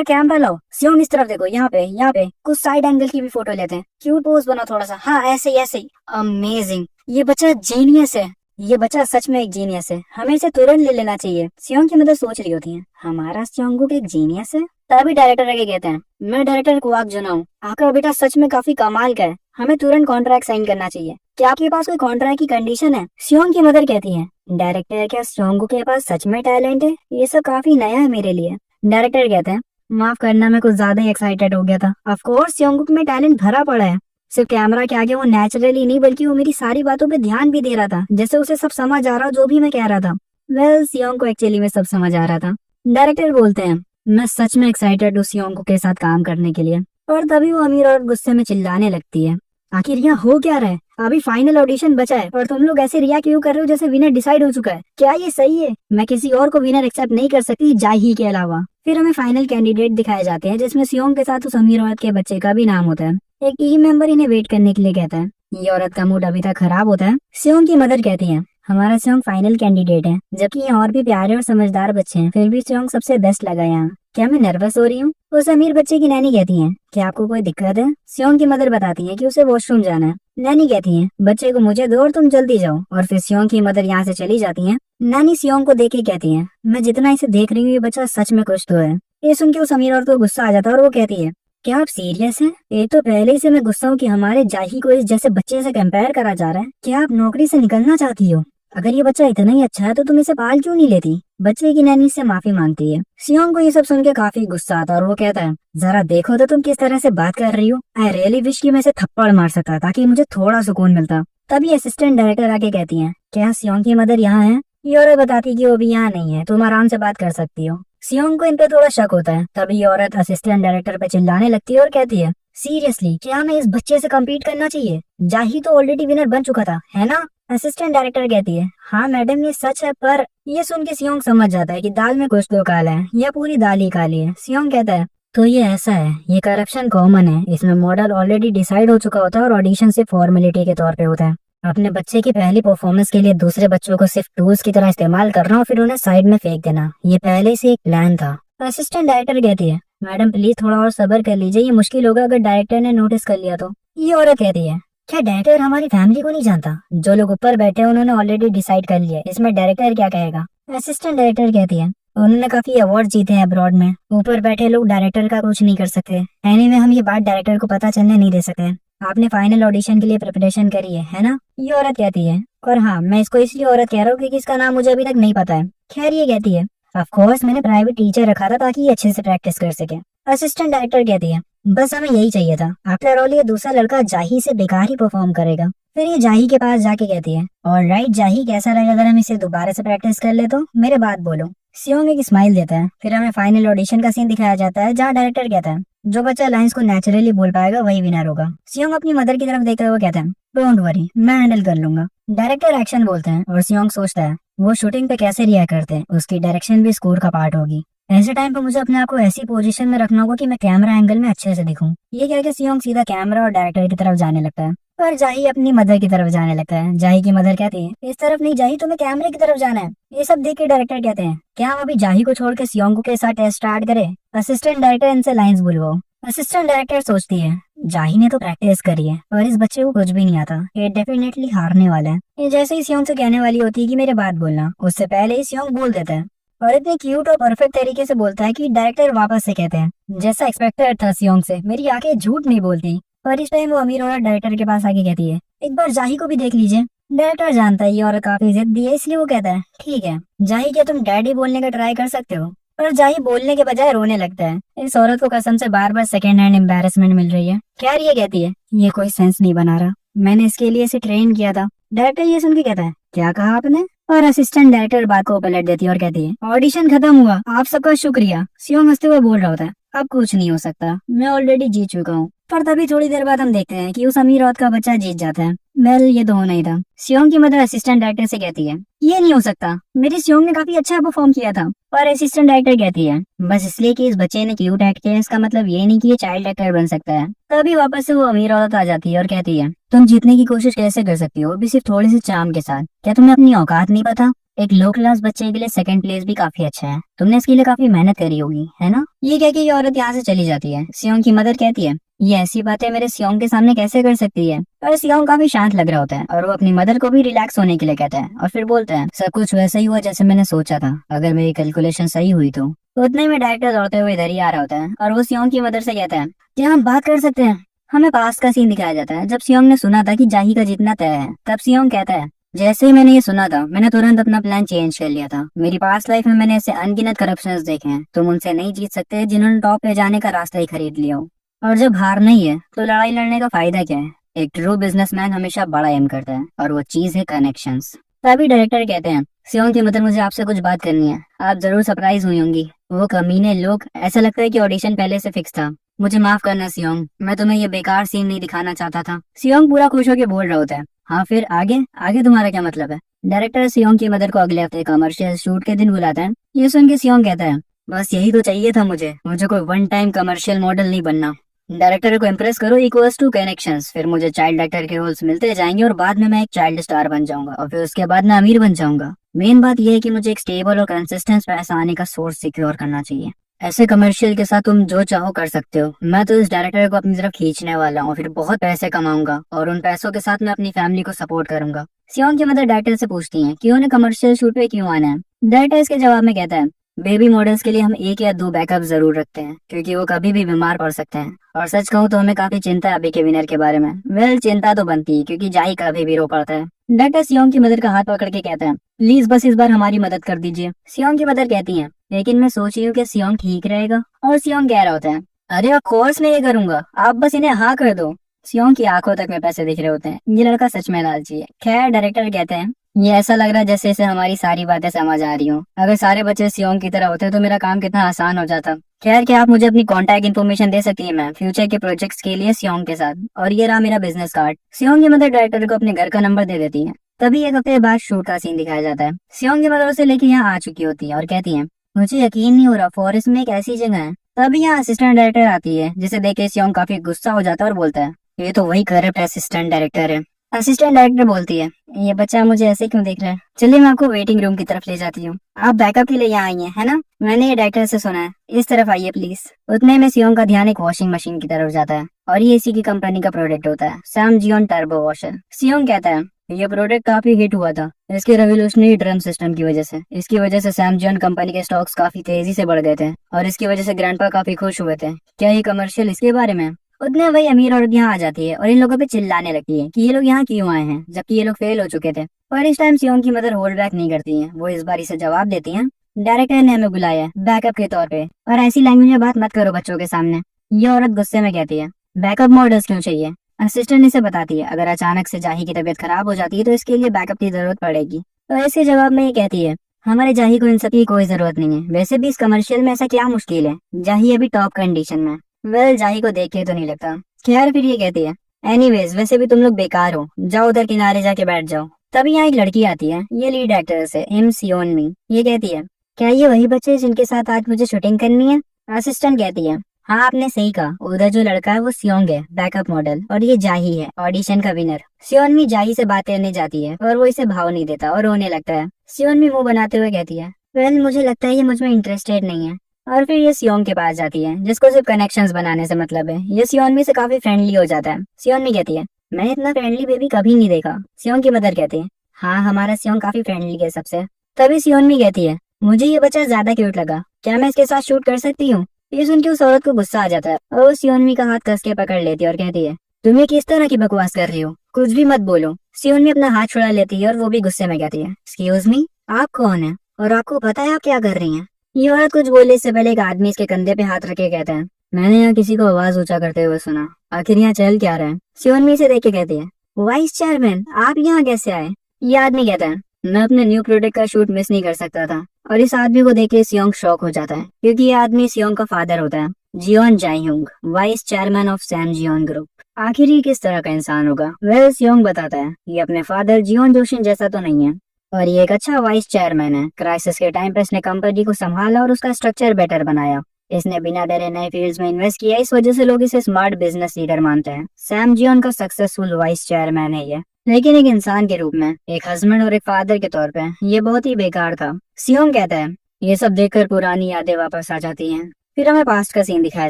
कैमरा लाओ। सियोंग इस तरफ देखो, यहाँ पे कुछ साइड एंगल की भी फोटो लेते हैं, क्यूट पोज बनाओ थोड़ा सा। हाँ ऐसे ही। अमेजिंग, ये बच्चा जीनियस है, ये बच्चा सच में एक जीनियस है, हमें इसे तुरंत ले लेना चाहिए। सियोंग की मदर सोच रही होती है, हमारा सियोंगुक एक जीनियस है? तभी डायरेक्टर आगे कहते हैं, मैं डायरेक्टर कुआक जुना हूँ, आपका बेटा सच में काफी कमाल का है, हमें तुरंत कॉन्ट्रैक्ट साइन करना चाहिए। क्या आपके पास कोई कॉन्ट्रैक्ट की कंडीशन है? सियोंग की मदर कहती है, डायरेक्टर क्या सियोंगुक के पास सच में टैलेंट है? ये सब काफी नया है मेरे लिए। डायरेक्टर कहते हैं, माफ करना, मैं कुछ ज्यादा ही एक्साइटेड हो गया था। ऑफ कोर्स सियोंगुक में टैलेंट भरा पड़ा है, सिर्फ कैमरा के आगे वो नेचुरली नहीं बल्कि वो मेरी सारी बातों पे ध्यान भी दे रहा था, जैसे उसे सब समझ आ रहा जो भी मैं कह रहा था। वेल सियोंग को एक्चुअली में सब समझ आ रहा था। डायरेक्टर बोलते हैं, मैं सच में एक्साइटेड हूँ सियोंग के साथ काम करने के लिए। और तभी वो अमीर और गुस्से में चिल्लाने लगती है, आखिर यहाँ हो क्या रहा है? अभी फाइनल ऑडिशन बचा है और तुम लोग ऐसे रिएक्ट क्यों कर रहे हो जैसे विनर डिसाइड हो चुका है? क्या ये सही है? मैं किसी और को विनर एक्सेप्ट नहीं कर सकती जाही के अलावा। फिर हमें फाइनल कैंडिडेट दिखाए जाते हैं जिसमें सियोंग के साथ उस अमीर औरत के बच्चे का भी नाम होता है। एक टीम मेंबर इन्हें वेट करने के लिए कहता है। ये औरत का मूड अभी तक खराब होता है। सियोंग की मदर कहती है, हमारा सियोंग फाइनल कैंडिडेट है, जबकि यहाँ और भी प्यारे और समझदार बच्चे हैं, फिर भी सियोंग सबसे बेस्ट लगा यहाँ। क्या मैं नर्वस हो रही हूँ? उस अमीर बच्चे की नैनी कहती है, क्या आपको कोई दिक्कत है? सियोंग की मदर बताती है कि उसे वॉशरूम जाना है। नैनी कहती है, बच्चे को मुझे दो और तुम जल्दी जाओ। और फिर सियोंग की मदर यहाँ से चली जाती है। नैनी सियोंग को देख के कहती है, मैं जितना इसे देख रही हूँ ये बच्चा सच में कुछ तो है। ये सुन के उस अमीर औरत को गुस्सा आ जाता है और वो कहती है, क्या आप सीरियस हैं? एक तो पहले ही से मैं गुस्सा हूँ कि हमारे जाही को इस जैसे बच्चे से कंपेयर करा जा रहा है। क्या आप नौकरी से निकलना चाहती हो? अगर ये बच्चा इतना ही अच्छा है तो तुम इसे पाल क्यों नहीं लेती? बच्चे की नैनी से माफी मांगती है। सियोंग को ये सब सुन के काफी गुस्सा आता है और वो कहता है, जरा देखो तो तुम किस तरह से बात कर रही हो। आई रियली विश कि मैं इसे थप्पड़ मार सकता ताकि मुझे थोड़ा सुकून मिलता। तभी असिस्टेंट डायरेक्टर आके कहती है, क्या सियोंग की मदर यहाँ है? ये औरत बताती कि वो भी यहाँ नहीं है, तुम आराम से बात कर सकती हो। सियोंग को इन पे थोड़ा शक होता है। तभी ये औरत असिस्टेंट डायरेक्टर पे चिल्लाने लगती है और कहती है, सीरियसली क्या हमें इस बच्चे से कम्पीट करना चाहिए? जाही तो ऑलरेडी विनर बन चुका था, है ना? असिस्टेंट डायरेक्टर कहती है, हाँ मैडम ये सच है, पर ये सुन के सियोंग समझ जाता है कि दाल में कुछ तो काला है, या पूरी दाल ही काली है। सियोंग कहता है, तो ये ऐसा है, ये करप्शन कॉमन है, इसमें मॉडल ऑलरेडी डिसाइड हो चुका होता है और ऑडिशन सिर्फ फॉर्मेलिटी के तौर पे होता है। अपने बच्चे की पहली परफॉर्मेंस के लिए दूसरे बच्चों को सिर्फ टूल्स की तरह इस्तेमाल करना और फिर उन्हें साइड में फेंक देना, ये पहले से एक प्लान था। असिस्टेंट डायरेक्टर कहती है, मैडम प्लीज थोड़ा और सब्र कर लीजिए, ये मुश्किल होगा अगर डायरेक्टर ने नोटिस कर लिया तो। ये औरत कहती है, क्या डायरेक्टर हमारी फैमिली को नहीं जानता? जो लोग ऊपर बैठे हैं उन्होंने ऑलरेडी डिसाइड कर लिया, इसमें डायरेक्टर क्या कहेगा? असिस्टेंट डायरेक्टर कहती है, उन्होंने काफी अवार्ड जीते हैं अब्रॉड में, ऊपर बैठे लोग डायरेक्टर का कुछ नहीं कर सकते। एनीवे हम ये बात डायरेक्टर को पता चलने नहीं दे सकते। आपने फाइनल ऑडिशन के लिए प्रिपरेशन करी है ना? ये औरत कहती है, और हाँ मैं इसको इसलिए औरत कह रहा हूँ क्योंकि इसका नाम मुझे अभी तक नहीं पता है। खैर ये कहती है, ऑफ कोर्स मैंने प्राइवेट टीचर रखा था ताकि ये अच्छे से प्रैक्टिस कर सके। असिस्टेंट डायरेक्टर कहती है, बस हमें यही चाहिए था, आफ्टर ऑल ये दूसरा लड़का जाही से बेकार ही परफॉर्म करेगा। फिर ये जाही के पास जाके कहती है, ऑलराइट जाही, कैसा रहेगा अगर हम इसे दोबारा से प्रैक्टिस कर ले तो? मेरे बात बोलो। सियोंग एक स्माइल देता है। फिर हमें फाइनल ऑडिशन का सीन दिखाया जाता है जहाँ डायरेक्टर कहता है, जो बच्चा लाइंस को नेचुरली बोल पाएगा वही विनर होगा। सियोंग अपनी मदर की तरफ देखते हुए कहता है, डोंट वरी, मैं हैंडल कर लूंगा। डायरेक्टर एक्शन बोलते हैं और सियोंग सोचता है वो शूटिंग पे कैसे रिएक्ट करते हैं, उसकी डायरेक्शन भी स्कोर का पार्ट होगी। ऐसे टाइम पे मुझे अपने आप को ऐसी पोजीशन में रखना होगा कि मैं कैमरा एंगल में अच्छे से दिखूं। ये कह के सियोंग सीधा कैमरा और डायरेक्टर की तरफ जाने लगता है पर जाही अपनी मदर की तरफ जाने लगता है। जाही की मदर कहती है, इस तरफ नहीं जाही, तुम्हें कैमरे की तरफ जाना है। ये सब देख के डायरेक्टर कहते हैं, क्या हम अभी जाही को छोड़ के सियोंग के साथ टेस्ट स्टार्ट करें? असिस्टेंट डायरेक्टर इनसे लाइंस बुलवाओ। असिस्टेंट डायरेक्टर सोचती है, जाही ने तो प्रैक्टिस करी है और इस बच्चे को कुछ भी नहीं आता, ये डेफिनेटली हारने वाला है। ये जैसे ही सियोंग से कहने वाली होती है कि मेरे बात बोलना, उससे पहले ही सियोंग बोल देता है और इतने क्यूट और परफेक्ट तरीके से बोलता है कि डायरेक्टर वापस से कहते हैं, जैसा एक्सपेक्टेड था सियोंग से, मेरी आंखें झूठ नहीं बोलती। और इस टाइम वो अमीर औरत डायरेक्टर के पास आके कहती है, एक बार जाही को भी देख लीजिए। डायरेक्टर जानता है ये औरत काफी जिद्दी है, इसलिए वो कहता है, ठीक है जाही, क्या तुम डैडी बोलने का ट्राई कर सकते हो? पर जाही बोलने के बजाय रोने लगता है। इस औरत को कसम से बार बार सेकेंड हैंड एम्बेरसमेंट मिल रही है। खैर ये कहती है, ये कोई सेंस नहीं बना रहा, मैंने इसके लिए इसे ट्रेन किया था। डायरेक्टर ये सुन के कहता है, क्या कहा आपने? और असिस्टेंट डायरेक्टर बात को पलट देती है और कहती है, ऑडिशन खत्म हुआ, आप सबका शुक्रिया। सियोंग हंसते हुए बोल रहा होता है, अब कुछ नहीं हो सकता, मैं ऑलरेडी जीत चुका हूँ। पर तभी थोड़ी देर बाद हम देखते हैं कि उस अमीर औरत का बच्चा जीत जाता है। वेल ये तो होना ही था। सियोंग की मदर असिस्टेंट डायरेक्टर से कहती है, ये नहीं हो सकता, मेरी सियोंग ने काफी अच्छा परफॉर्म किया था। और असिस्टेंट डायरेक्टर कहती है, बस इसलिए कि इस बच्चे ने क्यूट एक्ट किया इसका मतलब ये नहीं कि ये चाइल्ड एक्टर बन सकता है। तभी वापस से वो अमीर औरत आ जाती है और कहती है, तुम जीतने की कोशिश कैसे कर सकती हो, भी सिर्फ थोड़ी सी चार्म के साथ? क्या तुम्हें अपनी औकात नहीं पता? एक लो क्लास बच्चे के लिए सेकंड प्लेस भी काफी अच्छा है, तुमने इसके लिए काफी मेहनत करी होगी, है ना? ये कह के ये औरत यहाँ से चली जाती है। सियोंग की मदर कहती है, ये ऐसी बातें मेरे सियोंग के सामने कैसे कर सकती है? और सियोंग काफी शांत लग रहा होता है और वो अपनी मदर को भी रिलैक्स होने के लिए कहता है और फिर बोलता है, सब कुछ वैसा ही हुआ जैसे मैंने सोचा था, अगर मेरी कैलकुलेशन सही हुई तो। उतने में डायरेक्टर दौड़ते हुए इधर ही आ रहा होता है और वो सियोंग की मदर से कहता है, क्या हम बात कर सकते हैं? हमें पास्ट का सीन दिखाया जाता है जब सियोंग ने सुना था कि जाही का जीतना तय है। तब सियोंग कहता है, जैसे ही मैंने ये सुना था मैंने तुरंत अपना प्लान चेंज कर लिया था। मेरी पास्ट लाइफ में मैंने ऐसे अनगिनत करप्शंस देखे हैं, तुम उनसे नहीं जीत सकते जिन्होंने टॉप पे जाने का रास्ता ही खरीद लिया हो। और जब हार नहीं है तो लड़ाई लड़ने का फायदा क्या है? एक ट्रू बिजनेसमैन हमेशा बड़ा एम करता है और वो चीज है कनेक्शंस। तभी डायरेक्टर कहते हैं, सियोंग की मदर मुझे आपसे कुछ बात करनी है, आप जरूर सरप्राइज हुई होंगी। वो कमीने लोग, ऐसा लगता है कि ऑडिशन पहले से फिक्स था। मुझे माफ करना सियोंग, मैं तुम्हें ये बेकार सीन नहीं दिखाना चाहता था। सियोंग पूरा खुश होकर बोल रहा होता है, हाँ फिर आगे आगे तुम्हारा क्या मतलब है? डायरेक्टर सियोंग की मदर को अगले हफ्ते कमर्शियल शूट के दिन बुलाता है। ये सुन के सियोंग कहता है, बस यही तो चाहिए था मुझे कोई वन टाइम कमर्शियल मॉडल नहीं बनना। डायरेक्टर को इम्प्रेस करो इक्वल्स टू कनेक्शंस, फिर मुझे चाइल्ड एक्टर के रोल्स मिलते जाएंगे और बाद में मैं एक चाइल्ड स्टार बन जाऊंगा और फिर उसके बाद मैं अमीर बन जाऊंगा। मेन बात यह है कि मुझे एक स्टेबल और कंसिस्टेंट पैसा आने का सोर्स सिक्योर करना चाहिए। ऐसे कमर्शियल के साथ तुम जो चाहो कर सकते हो। मैं तो इस डायरेक्टर को अपनी तरफ खींचने वाला हूँ, फिर बहुत पैसे कमाऊंगा और उन पैसों के साथ मैं अपनी फैमिली को सपोर्ट करूंगा। सियोंग की मदर डायरेक्टर से पूछती है कि उन्हें कमर्शियल शूट पे क्यों आना है। डायरेक्टर इसके जवाब में कहता है, बेबी मॉडल्स के लिए हम एक या दो बैकअप जरूर रखते हैं क्योंकि वो कभी भी बीमार पड़ सकते हैं। और सच कहूँ तो हमें काफी चिंता है अभी के विनर के बारे में। वेल चिंता तो बनती है क्योंकि जाही कभी भी रो पड़ता है। डॉक्टर सियोंग की मदर का हाथ पकड़ के कहता है, प्लीज बस इस बार हमारी मदद कर दीजिए। सियोंग की मदर कहती है, लेकिन मैं सोच रही हूँ कि सियोंग ठीक रहेगा। और सियोंग कह रहा होता है, अरे ऑफ कोर्स मैं ये करूंगा, आप बस इन्हें हाँ कर दो। सियोंग की आंखों तक में पैसे दिख रहे होते हैं, ये लड़का सच में लालची है। खैर डायरेक्टर कहते हैं, ये ऐसा लग रहा है जैसे इसे हमारी सारी बातें समझ आ रही हो। अगर सारे बच्चे सियोंग की तरह होते तो मेरा काम कितना आसान हो जाता। खैर क्या आप मुझे अपनी कांटेक्ट इन्फॉर्मेशन दे सकती है मैम, फ्यूचर के प्रोजेक्ट्स के लिए सियोंग के साथ। और ये रहा मेरा बिजनेस कार्ड। सियोंग की मदर डायरेक्टर को अपने घर का नंबर दे देती है। तभी एक हफ्ते बाद शूट का सीन दिखाया जाता है। सियोंग की मदर उसे लेके यहाँ आ चुकी होती है और कहती है, मुझे यकीन नहीं हो रहा फॉरेस्ट में एक ऐसी जगह है। तभी यहाँ असिस्टेंट डायरेक्टर आती है जिसे देख के सियोंग काफी गुस्सा हो जाता है और बोलता है, ये तो वही करप्ट असिस्टेंट डायरेक्टर है। असिस्टेंट डायरेक्टर बोलती है, ये बच्चा मुझे ऐसे क्यों देख रहा है, चलिए मैं आपको वेटिंग रूम की तरफ ले जाती हूँ। आप बैकअप के लिए यहाँ आई हैं, है ना? मैंने ये डायरेक्टर से सुना है, इस तरफ आइए प्लीज। उतने में सियोंग का ध्यान एक वॉशिंग मशीन की तरफ जाता है और ये इसी की कंपनी का प्रोडक्ट होता है, सैमजियोन टर्बो वॉशर। सियोंग कहता है, ये प्रोडक्ट काफी हिट हुआ था इसके रेवोल्यूशनरी ड्रम सिस्टम की वजह से। इसकी वजह से सैमजियोन कंपनी के स्टॉक्स काफी तेजी से बढ़ गए थे और इसकी वजह से ग्रैंडपा काफी खुश हुए थे। क्या ये कमर्शियल इसके बारे में? उतने वही अमीर औरत यहाँ आ जाती है और इन लोगों पे चिल्लाने लगती है कि ये लोग यहाँ क्यों आए हैं जबकि ये लोग फेल हो चुके थे। पर इस टाइम सियोंग की मदर होल्ड बैक नहीं करती है, वो इस बार इसे जवाब देती है, डायरेक्टर ने हमें बुलाया है बैकअप के तौर पे और ऐसी लैंग्वेज में बात मत करो बच्चों के सामने। ये औरत गुस्से में कहती है, बैकअप मॉडल्स क्यों चाहिए? असिस्टेंट इसे बताती है, अगर अचानक से जाही की तबीयत खराब हो जाती है तो इसके लिए बैकअप की जरूरत पड़ेगी। तो इसके जवाब में ये कहती है, हमारे जाही को इन सब की कोई जरूरत नहीं है, वैसे भी इस कमर्शियल में ऐसा क्या मुश्किल है, जाही अभी टॉप कंडीशन में। वेल जाही को देख के तो नहीं लगता। खैर फिर ये कहती है, एनीवेज वैसे भी तुम लोग बेकार हो, जाओ उधर किनारे जाके बैठ जाओ। तभी यहाँ एक लड़की आती है, ये लीड एक्टर है एम सियोन मी। ये कहती है, क्या ये वही बच्चे जिनके साथ आज मुझे शूटिंग करनी है? असिस्टेंट कहती है, हाँ आपने सही कहा, उधर जो लड़का है वो सियोंग है, बैकअप मॉडल, और ये जाही है, ऑडिशन का विनर। सियोनमी जाही से बात करने जाती है और वो इसे भाव नहीं देता और रोने लगता है। सियोनमी मुंह बनाते हुए कहती है, वेल मुझे लगता है ये मुझ में इंटरेस्टेड नहीं है। और फिर ये सियोंग के पास जाती है जिसको सिर्फ कनेक्शंस बनाने से मतलब है। ये सियोनमी से काफी फ्रेंडली हो जाता है। सियोनमी कहती है, मैं इतना फ्रेंडली बेबी कभी नहीं देखा। सियोंग की मदर कहती है, हाँ हमारा सियोंग काफी फ्रेंडली है सबसे। तभी सियोनमी कहती है, मुझे ये बच्चा ज्यादा क्यूट लगा, क्या मैं इसके साथ शूट कर सकती हूँ? ये सुन के उस औरत को गुस्सा आ जाता है और वो सियोनमी का हाथ कस के पकड़ लेती है और कहती है, तुम ये किस तरह की बकवास कर रही हो, कुछ भी मत बोलो। सियोनमी अपना हाथ छुड़ा लेती है और वो भी गुस्से में कहती है, एक्सक्यूज मी, आप कौन है और आपको पता है आप क्या कर रही हैं? ये औरत कुछ बोलने से पहले एक आदमी इसके कंधे पे हाथ रखे कहता है, मैंने यहाँ किसी को आवाज ऊंचा करते हुए सुना, आखिर यहाँ चल क्या रहा है? सियोनमी से देख के कहती है, वाइस चेयरमैन आप यहाँ कैसे आए? ये आदमी कहता है, मैं अपने न्यू प्रोडक्ट का शूट मिस नहीं कर सकता था। और इस आदमी को देख के सियोंग शॉक हो जाता है क्योंकि ये आदमी सियोंग का फादर होता है, Jeon Jaihong, vice chairman of Sam Jeon group. आखिर ये किस तरह का इंसान होगा? वेल सियोंग बताता है, ये अपने फादर जियोन जोशिन जैसा तो नहीं है और ये एक अच्छा वाइस चेयरमैन है। क्राइसिस के टाइम पे इसने कंपनी को संभाला और उसका स्ट्रक्चर बेटर बनाया। इसने बिना डरे नए फील्ड्स में इन्वेस्ट किया, इस वजह से लोग इसे स्मार्ट बिजनेस लीडर मानते हैं। सैम जियोन का सक्सेसफुल वाइस चेयरमैन है ये, लेकिन एक इंसान के रूप में, एक हस्बैंड और एक फादर के तौर पे ये बहुत ही बेकार था। सियोंग कहता है, ये सब देखकर पुरानी यादें वापस आ जाती हैं। फिर हमें पास्ट का सीन दिखाया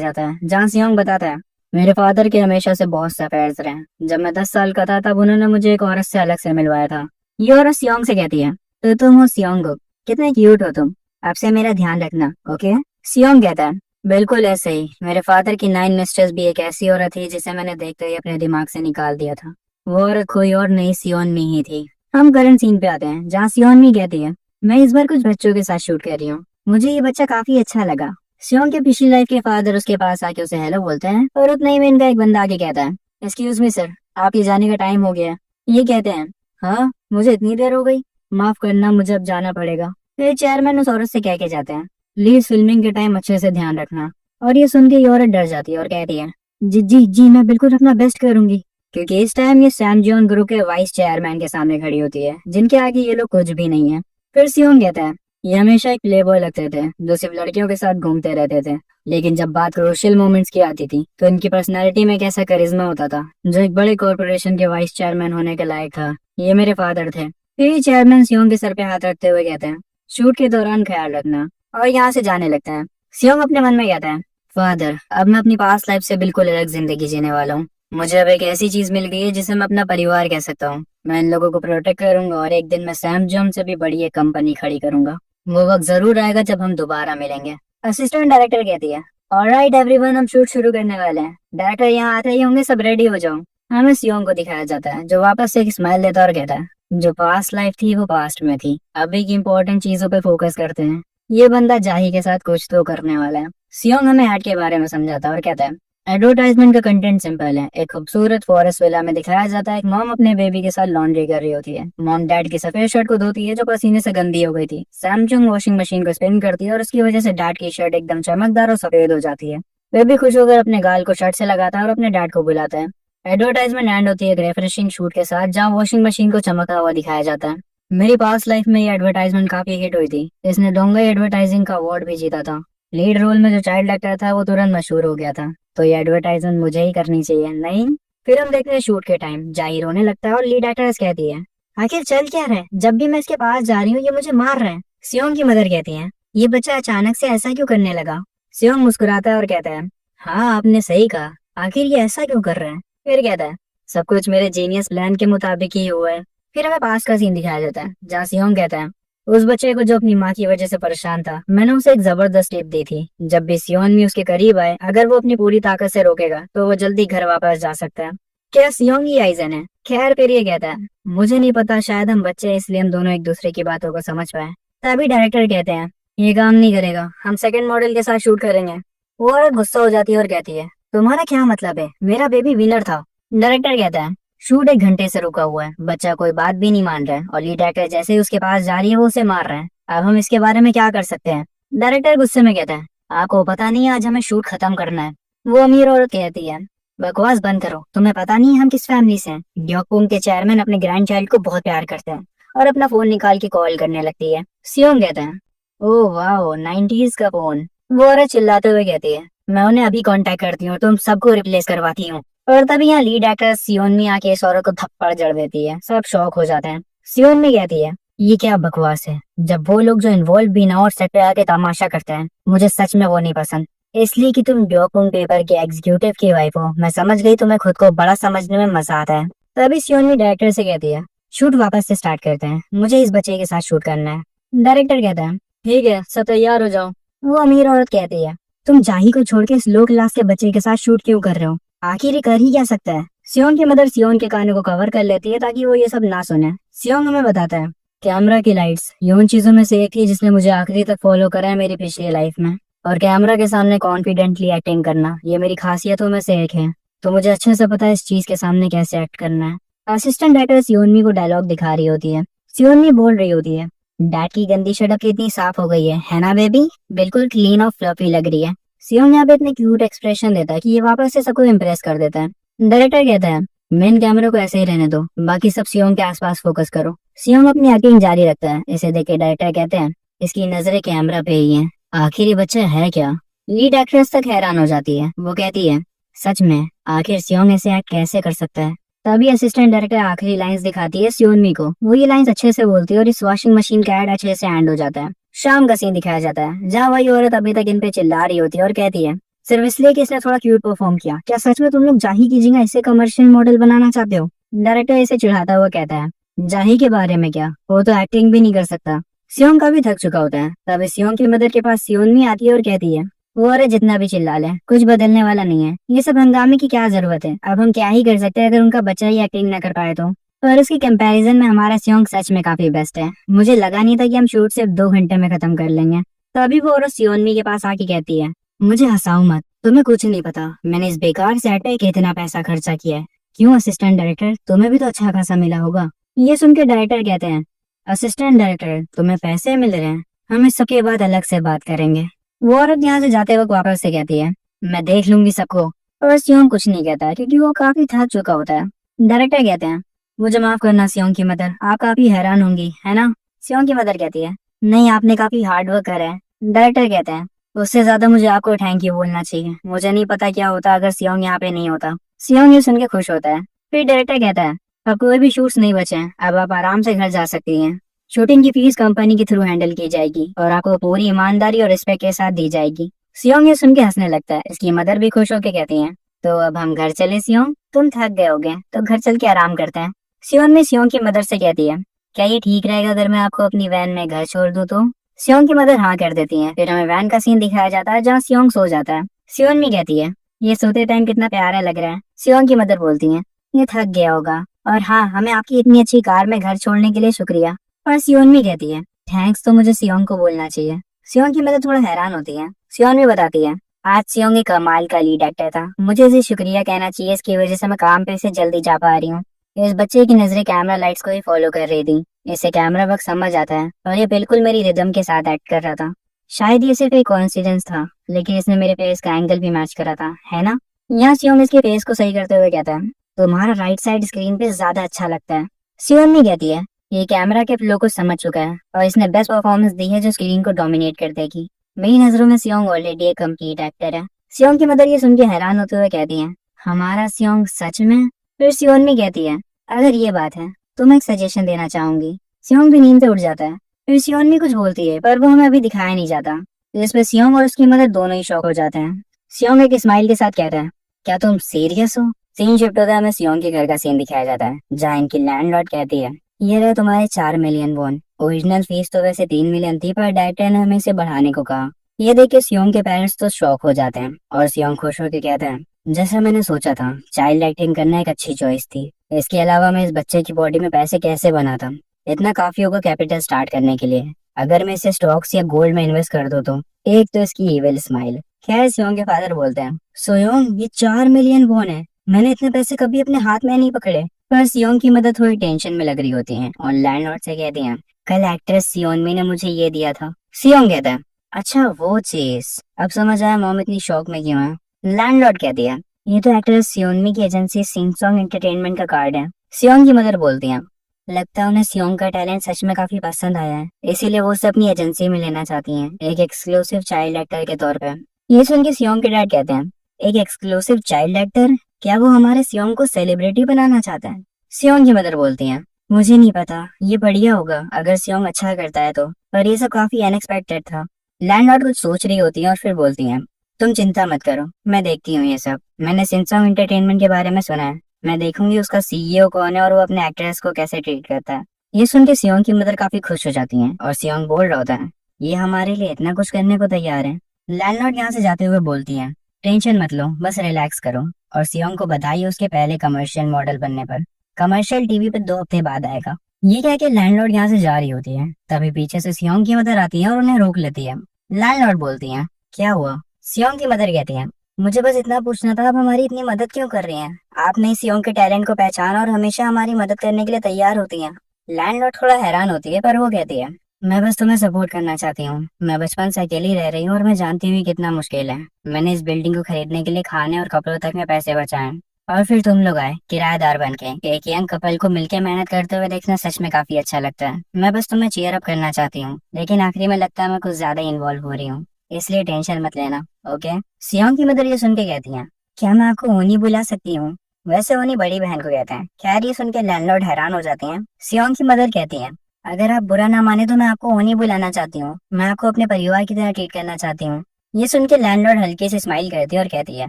जाता है जहाँ सियोंग बताता है, मेरे फादर के हमेशा से बहुत से अफेयर्स रहे। जब मैं 10 साल का था तब उन्होंने मुझे एक औरत से अलग से मिलवाया था। ये औरत सियोंग से कहती है, तो तुम हो सियोंग, कितने क्यूट हो तुम, आपसे मेरा ध्यान रखना, ओके? सियोंग कहता है, बिल्कुल ऐसे ही, मेरे फादर की 9 मिस्ट्रेस भी एक ऐसी औरत थी जिसे मैंने देखते ही अपने दिमाग से निकाल दिया था। वो औरत कोई और नहीं सियोनमी ही थी। हम करंट सीन पे आते हैं जहाँ सियोनमी कहती है, मैं इस बार कुछ बच्चों के साथ शूट कर रही हूँ, मुझे ये बच्चा काफी अच्छा लगा। सियोंग के पिछली लाइफ के फादर उसके पास आके उसे हेलो बोलते हैं और उतना ही में इनका एक बंदा आके कहता है, एक्सक्यूज मी सर, आपके जाने का टाइम हो गया है। ये कहते हैं, हाँ मुझे इतनी देर हो गई, माफ करना मुझे अब जाना पड़ेगा। फिर चेयरमैन उस औरत से कह के जाते हैं, प्लीज फिल्मिंग के टाइम अच्छे से ध्यान रखना। और ये सुन के ये औरत डर जाती है और कहती है, जी जी जी मैं बिल्कुल अपना बेस्ट करूंगी। क्योंकि इस टाइम ये सैम जियोन ग्रुप के वाइस चेयरमैन के सामने खड़ी होती है जिनके आगे ये लोग कुछ भी नहीं है। फिर सियोंग कहता है, ये हमेशा एक प्ले बॉय लगते थे जो सिर्फ लड़कियों के साथ घूमते रहते थे, लेकिन जब बात क्रूशियल मोमेंट्स की आती थी तो इनकी पर्सनैलिटी में कैसा करिश्मा होता था जो एक बड़े कॉर्पोरेशन के वाइस चेयरमैन होने के लायक था। ये मेरे फादर थे। फिर ये चेयरमैन सियोंग के सर पे हाथ रखते हुए कहते हैं, शूट के दौरान ख्याल रखना, और यहाँ से जाने लगता है। सियोंग अपने मन में कहता है, फादर अब मैं अपनी पास्ट लाइफ से बिल्कुल अलग जिंदगी जीने वाला हूँ। मुझे अब एक ऐसी चीज मिल गई है जिसे मैं अपना परिवार कह सकता हूँ। मैं इन लोगों को प्रोटेक्ट करूंगा और एक दिन मैं सैम जियोन से भी बड़ी एक कंपनी खड़ी करूंगा। वो वक्त जरूर आएगा जब हम दोबारा मिलेंगे। असिस्टेंट डायरेक्टर कहती है, ऑलराइट एवरीवन, हम शूट शुरू करने वाले हैं। डायरेक्टर यहाँ आते ही होंगे, सब रेडी हो जाओ। हमें सियोंग को दिखाया जाता है जो वापस से एक स्माइल देता और कहता है, जो पास्ट लाइफ थी वो पास्ट में थी, अभी की इम्पोर्टेंट चीजों पे फोकस करते हैं। ये बंदा जाही के साथ कुछ तो करने वाला है। सियोंग हमें एड के बारे में समझाता है और कहता है, एडवर्टाइजमेंट का कंटेंट सिंपल है। एक खूबसूरत फॉरेस्ट विला में दिखाया जाता है एक मॉम अपने बेबी के साथ लॉन्ड्री कर रही होती है। मॉम डैड की सफेद शर्ट को धोती है जो पसीने से गंदी हो गई थी। सैमसंग वॉशिंग मशीन को स्पिन करती है और उसकी वजह से डैड की शर्ट एकदम चमकदार और सफेद हो जाती है। बेबी खुश होकर अपने गाल को शर्ट से लगाता है और अपने डैड को बुलाता है। एडवर्टाइजमेंट एंड होती है एक रेफ्रेशिंग शूट के साथ जहाँ वॉशिंग मशीन को चमकता हुआ दिखाया जाता है। मेरी पास्ट लाइफ में ये एडवर्टाइजमेंट काफी हिट हुई थी। इसने डोंगई एडवर्टाइजिंग का अवार्ड भी जीता था। लीड रोल में जो चाइल्ड एक्टर था वो तुरंत मशहूर हो गया था, तो ये एडवर्टाइजमेंट मुझे ही करनी चाहिए, नहीं? फिर हम देखते हैं शूट के टाइम जाहिर रोने लगता है और लीड एक्ट्रेस कहती है, आखिर चल क्या रहा है, जब भी मैं इसके पास जा रही हूँ ये मुझे मार रहा है। सियोंग की मदर कहती है, ये बच्चा अचानक से ऐसा क्यों करने लगा? सियोंग मुस्कुराता है और कहता है, हाँ आपने सही कहा, आखिर ये ऐसा क्यों कर रहा है? फिर कहता है, सब कुछ मेरे जीनियस प्लान के मुताबिक ही हुआ है। फिर हमें पास का सीन दिखाया जाता है जहाँ सियोंग कहता है, उस बच्चे को जो अपनी माँ की वजह से परेशान था, मैंने उसे एक जबरदस्त टिप दी थी। जब भी सियोंग उसके करीब आए, अगर वो अपनी पूरी ताकत से रोकेगा तो वो जल्दी घर वापस जा सकता है। क्या सियोंग ही आइजन है? खैर फिर ये कहता है, मुझे नहीं पता, शायद हम बच्चे हैं इसलिए हम दोनों एक दूसरे की बातों को समझ पाए। तभी डायरेक्टर कहते हैं, ये काम नहीं करेगा, हम सेकंड मॉडल के साथ शूट करेंगे। वो औरत गुस्सा हो जाती है और कहती है, तुम्हारा क्या मतलब है, मेरा बेबी विनर था। डायरेक्टर कहता है, शूट 1 घंटे से रुका हुआ है, बच्चा कोई बात भी नहीं मान रहा है और लीड एक्टर जैसे ही उसके पास जा रही है वो उसे मार रहा है। अब हम इसके बारे में क्या कर सकते हैं? डायरेक्टर गुस्से में कहता है, आपको पता नहीं आज हमें शूट खत्म करना है। वो अमीर औरत कहती है, बकवास बंद करो, तुम्हें पता नहीं हम किस फैमिली से हैं। ग्योकपुंग के चेयरमैन अपने ग्रैंड चाइल्ड को बहुत प्यार करते हैं, और अपना फोन निकाल के कॉल करने लगती है। सियोंग कहता है, ओह वाह 90s का फोन। वो औरत चिल्लाते हुए कहती है, मैं उन्हें अभी कांटेक्ट करती हूँ, तुम सबको रिप्लेस करवाती हूँ। और तभी यहाँ लीड एक्टर सियोनमी आके सौरव को थप्पड़ जड़ देती है। सब शॉक हो जाते हैं। सियोनमी कहती है, ये क्या बकवास है, जब वो लोग जो इन्वॉल्व भी ना और सेट पे आके तमाशा करते हैं, मुझे सच में वो नहीं पसंद। इसलिए कि तुम ड्योकुंग पेपर के एग्जीक्यूटिव की वाइफ हो, मैं समझ गई तुम्हें खुद को बड़ा समझने में मजा आता है। तभी सियोनमी डायरेक्टर से कहती है, शूट वापस से स्टार्ट करते हैं, मुझे इस बच्चे के साथ शूट करना है। डायरेक्टर कहता है, ठीक है, सब तैयार हो जाओ। वो अमीर औरत कहती है, तुम जाही को छोड़ के इस लो क्लास के बच्चे के साथ शूट क्यों कर रहे हो, आखिर ये कर ही क्या सकता है। सियोन की मदर सियोन के कानों को कवर कर लेती है ताकि वो ये सब ना सुने। सियोन हमें बताता है, कैमरा की लाइट्स ये उन चीजों में से एक थी जिसने मुझे आखिरी तक फॉलो करा है मेरी पिछली लाइफ में, और कैमरा के सामने कॉन्फिडेंटली एक्टिंग करना ये मेरी खासियतों में से एक है, तो मुझे अच्छे से पता है इस चीज के सामने कैसे एक्ट करना है। असिस्टेंट डायरेक्टर सियोनमी को डायलॉग दिखा रही होती है। सियोनमी बोल रही होती है, डैड की गंदी शर्ट कितनी साफ हो गई है ना बेबी, बिल्कुल क्लीन और फ्लफी लग रही है। सियोन यहाँ पे इतने क्यूट एक्सप्रेशन देता है कि ये वापस से सबको इम्प्रेस कर देता है। डायरेक्टर कहता है, मेन कैमरे को ऐसे ही रहने दो, बाकी सब सियोन के आसपास फोकस करो। सियोन अपनी एक्टिंग जारी रखता है। इसे देख के डायरेक्टर कहते हैं, इसकी नजरें कैमरा पे ही हैं, आखिर ये बच्चा है क्या। लीड एक्ट्रेस तक हैरान हो जाती है। वो कहती है, सच में आखिर सियोन ऐसे एक्ट कैसे कर सकता है। तभी असिस्टेंट डायरेक्टर आखिरी लाइंस दिखाती है सियोनमी को। वो ये लाइंस अच्छे से बोलती है और इस वॉशिंग मशीन का एड अच्छे से एंड हो जाता है। शाम का सीन दिखाया जाता है जहाँ वही औरत अभी तक इन पे चिल्ला रही होती है और कहती है, सिर्फ इसलिए कि इसने थोड़ा क्यूट परफॉर्म किया, क्या सच में तुम लोग जाही की जगह इसे कमर्शियल मॉडल बनाना चाहते हो। डायरेक्टर इसे चिढ़ाता हुआ कहता है, जाही के बारे में क्या, वो तो एक्टिंग भी नहीं कर सकता। सियोन काफी थक चुका होता है। तभी सियोन की मदर के पास सियोनमी आती है और कहती है, वो अरे जितना भी चिल्ला ले कुछ बदलने वाला नहीं है, ये सब हंगामे की क्या जरूरत है, अब हम क्या ही कर सकते हैं अगर उनका बच्चा ही एक्टिंग न कर पाए तो। पर इसकी कंपैरिजन में हमारा सियोंग सच में काफी बेस्ट है, मुझे लगा नहीं था कि हम शूट सिर्फ 2 घंटे में खत्म कर लेंगे। तभी वो औरत सियोनमी के पास आके कहती है, मुझे हंसाओ मत, तुम्हें कुछ नहीं पता मैंने इस बेकार सेट पे कितना पैसा खर्चा किया है। क्यों असिस्टेंट डायरेक्टर, तुम्हें भी तो अच्छा खासा मिला होगा। ये सुन के डायरेक्टर कहते हैं, असिस्टेंट डायरेक्टर तुम्हें पैसे मिल रहे हैं, हम इस सबके बाद अलग से बात करेंगे। वो औरत यहाँ से जाते वक्त वापस से कहती है, मैं देख लूंगी सबको। और सियोंग कुछ नहीं कहता क्योंकि वो काफी थक चुका होता है। डायरेक्टर कहते हैं, मुझे माफ करना सियोंग की मदर, आप काफी हैरान होंगी है ना। सियोंग की मदर कहती है, नहीं आपने काफी हार्ड वर्क करा है। डायरेक्टर कहते हैं, उससे ज्यादा मुझे आपको थैंक यू बोलना चाहिए, मुझे नहीं पता क्या होता अगर सियोंग यहाँ पे नहीं होता। सियोंग ये सुन के खुश होता है। फिर डायरेक्टर कहता है, अब कोई भी शूट्स नहीं बचे हैं, अब आप आराम से घर जा सकती हैं। शूटिंग की फीस कंपनी के थ्रू हैंडल की जाएगी और आपको पूरी ईमानदारी और रिस्पेक्ट के साथ दी जाएगी। सियोंग ये सुन के हंसने लगता है। इसकी मदर भी खुश होकर कहती हैं, तो अब हम घर चले सियोंग, तुम थक गए होगे तो घर चल के आराम करते हैं। सियोंग में सियोंग की मदर से कहती है, क्या ये ठीक रहेगा अगर मैं आपको अपनी वैन में घर छोड़ दूं तो। सियोंग की मदर हाँ कर देती है। फिर हमें वैन का सीन दिखाया जाता है जहाँ सियोंग सो जाता है। सियोंग भी कहती है, ये सोते टाइम कितना प्यारा लग रहा है। सियोंग की मदर बोलती है, ये थक गया होगा, और हाँ हमें आपकी इतनी अच्छी कार में घर छोड़ने के लिए शुक्रिया। और सियोन भी कहती है, थैंक्स तो मुझे सियोंग को बोलना चाहिए। सियोंग की मदर थोड़ा हैरान होती है। सियोन भी बताती है, आज सियोंग एक कमाल का लीड एक्टर था, मुझे इसे शुक्रिया कहना चाहिए, इसकी वजह से मैं काम पे से जल्दी जा पा रही हूँ। इस बच्चे की नजरें कैमरा लाइट्स को ही फॉलो कर रही थी, इसे कैमरा वर्क समझ आता है और ये बिल्कुल मेरी रिदम के साथ एक्ट कर रहा था। शायद ये सिर्फ एक कोइंसिडेंस था, लेकिन इसने मेरे फेस का एंगल भी मैच करा था, है ना। यहाँ सियोंग इसके फेस को सही करते हुए कहता है, तुम्हारा राइट साइड स्क्रीन पे ज्यादा अच्छा लगता है। सियोन भी कहती है, ये कैमरा के फ्लो को समझ चुका है और इसने बेस्ट परफॉर्मेंस दी है जो स्क्रीन को डोमिनेट कर देगी। मेरी नजरों में सियोंग ऑलरेडी एक कंप्लीट एक्टर है। सियोंग की मदर ये सुन के हैरान होते हुए कहती है, हमारा सियोंग सच में। फिर सियोन भी कहती है, अगर ये बात है तो मैं एक सजेशन देना चाहूंगी। सियोंग भी नींद से उठ जाता है। फिर सियोन भी कुछ बोलती है पर वो हमें अभी दिखाया नहीं जाता, जिसपे सियोंग और उसकी मदर दोनों ही शॉक हो जाते हैं। सियोंग एक स्माइल के साथ कहता है, क्या तुम सीरियस हो। सीन शिफ्ट होता है, हमें सियोंग के घर का सीन दिखाया जाता है जहाँ इनकी लैंडलॉर्ड कहती है, ये रहे तुम्हारे 4 मिलियन वॉन। ओरिजिनल फीस तो वैसे 3 मिलियन थी पर डायरेक्टर ने हमें इसे बढ़ाने को कहा। ये देख के सियोंग के पेरेंट्स तो शॉक हो जाते हैं और सियोंग खुश होकर कहता है, जैसा मैंने सोचा था चाइल्ड एक्टिंग करना एक अच्छी चॉइस थी। इसके अलावा मैं इस बच्चे की बॉडी में पैसे कैसे बनाता, इतना काफी होगा कैपिटल स्टार्ट करने के लिए। अगर मैं इसे स्टॉक्स या गोल्ड में इन्वेस्ट कर दूं तो। एक तो इसकी इविल स्माइल। खैर सियोंग के फादर बोलते हैं, सोयोंग ये 4 मिलियन वॉन है, मैंने इतने पैसे कभी अपने हाथ में नहीं पकड़े। पर सियोंग की मदद थोड़ी टेंशन में लग रही होती है और लैंडलॉर्ड से कहती हैं, कल एक्ट्रेस सियोनमी ने मुझे ये दिया था। सियोंग कहता है, अच्छा वो चीज, अब समझ आया मॉम इतनी शौक में क्यों है। लैंडलॉर्ड कहती है, ये तो एक्ट्रेस सियोनमी की एजेंसी सिंग सॉन्ग एंटरटेनमेंट का कार्ड है। सियोंग की मदर बोलती है, लगता है उन्हें सियोंग का टैलेंट सच में काफी पसंद आया है, इसीलिए वो उसे अपनी एजेंसी में लेना चाहती हैं, एक एक्सक्लूसिव चाइल्ड एक्टर के तौर पे। ये सुन के सियोंग के डैड कहते हैं, एक एक्सक्लूसिव चाइल्ड एक्टर, क्या वो हमारे सियोंग को सेलिब्रिटी बनाना चाहता है? सियोंग की मदर बोलती हैं, मुझे नहीं पता, ये बढ़िया होगा अगर सियोंग अच्छा करता है तो, पर ये सब काफी अनएक्सपेक्टेड था। लैंडलॉर्ड कुछ सोच रही होती है और फिर बोलती हैं, तुम चिंता मत करो, मैं देखती हूँ ये सब। मैंने सिंसम एंटरटेनमेंट के बारे में सुना है, मैं देखूंगी उसका सीईओ कौन है और वो अपने एक्ट्रेस को कैसे ट्रीट करता है। ये सुन के सियोंग की मदर काफी खुश हो जाती हैं और सियोंग बोल रहा होता है, ये हमारे लिए इतना कुछ करने को तैयार है। लैंडलॉर्ड यहाँ से जाते हुए बोलती हैं, टेंशन मत लो, बस रिलैक्स करो। और सियोंग को बधाई उसके पहले कमर्शियल मॉडल बनने पर। कमर्शियल टीवी पे 2 हफ्ते बाद आएगा। ये कह के लैंडलॉर्ड यहाँ से जा रही होती है, तभी पीछे से सियोंग की मदर आती है और उन्हें रोक लेती है। लैंडलॉर्ड बोलती है, क्या हुआ? सियोंग की मदर कहती है, मुझे बस इतना पूछना था, आप हमारी इतनी मदद क्यों कर रही हैं? आपने सियोंग के टैलेंट को पहचाना और हमेशा हमारी मदद करने के लिए तैयार होती हैं। लैंडलॉर्ड थोड़ा हैरान होती है, पर वो कहती है, मैं बस तुम्हें सपोर्ट करना चाहती हूँ। मैं बचपन से अकेली रह रही हूँ और मैं जानती हूँ कितना मुश्किल है। मैंने इस बिल्डिंग को खरीदने के लिए खाने और कपड़ों तक में पैसे बचाए, और फिर तुम लोग आए किराएदार बन के। एक यंग कपल को मिलकर मेहनत करते हुए देखना सच में काफी अच्छा लगता है। मैं बस तुम्हें चीयर अप करना चाहती हूँ, लेकिन आखिरी में लगता है मैं कुछ ज्यादा इन्वॉल्व हो रही हूँ, इसलिए टेंशन मत लेना, ओके? सियोंग की मदर ये सुन के कहती है, क्या मैं आपको ओनी बुला सकती हूँ? वैसे ओनी बड़ी बहन को कहते हैं। खैर ये सुन के लैंडलॉर्ड हैरान हो जाती हैं। सियोंग की मदर कहती है, अगर आप बुरा ना माने तो मैं आपको ओनी बुलाना चाहती हूँ, मैं आपको अपने परिवार की तरह ट्रीट करना चाहती हूँ। ये सुन के लैंडलॉर्ड हल्के से स्माइल करती है और कहती है,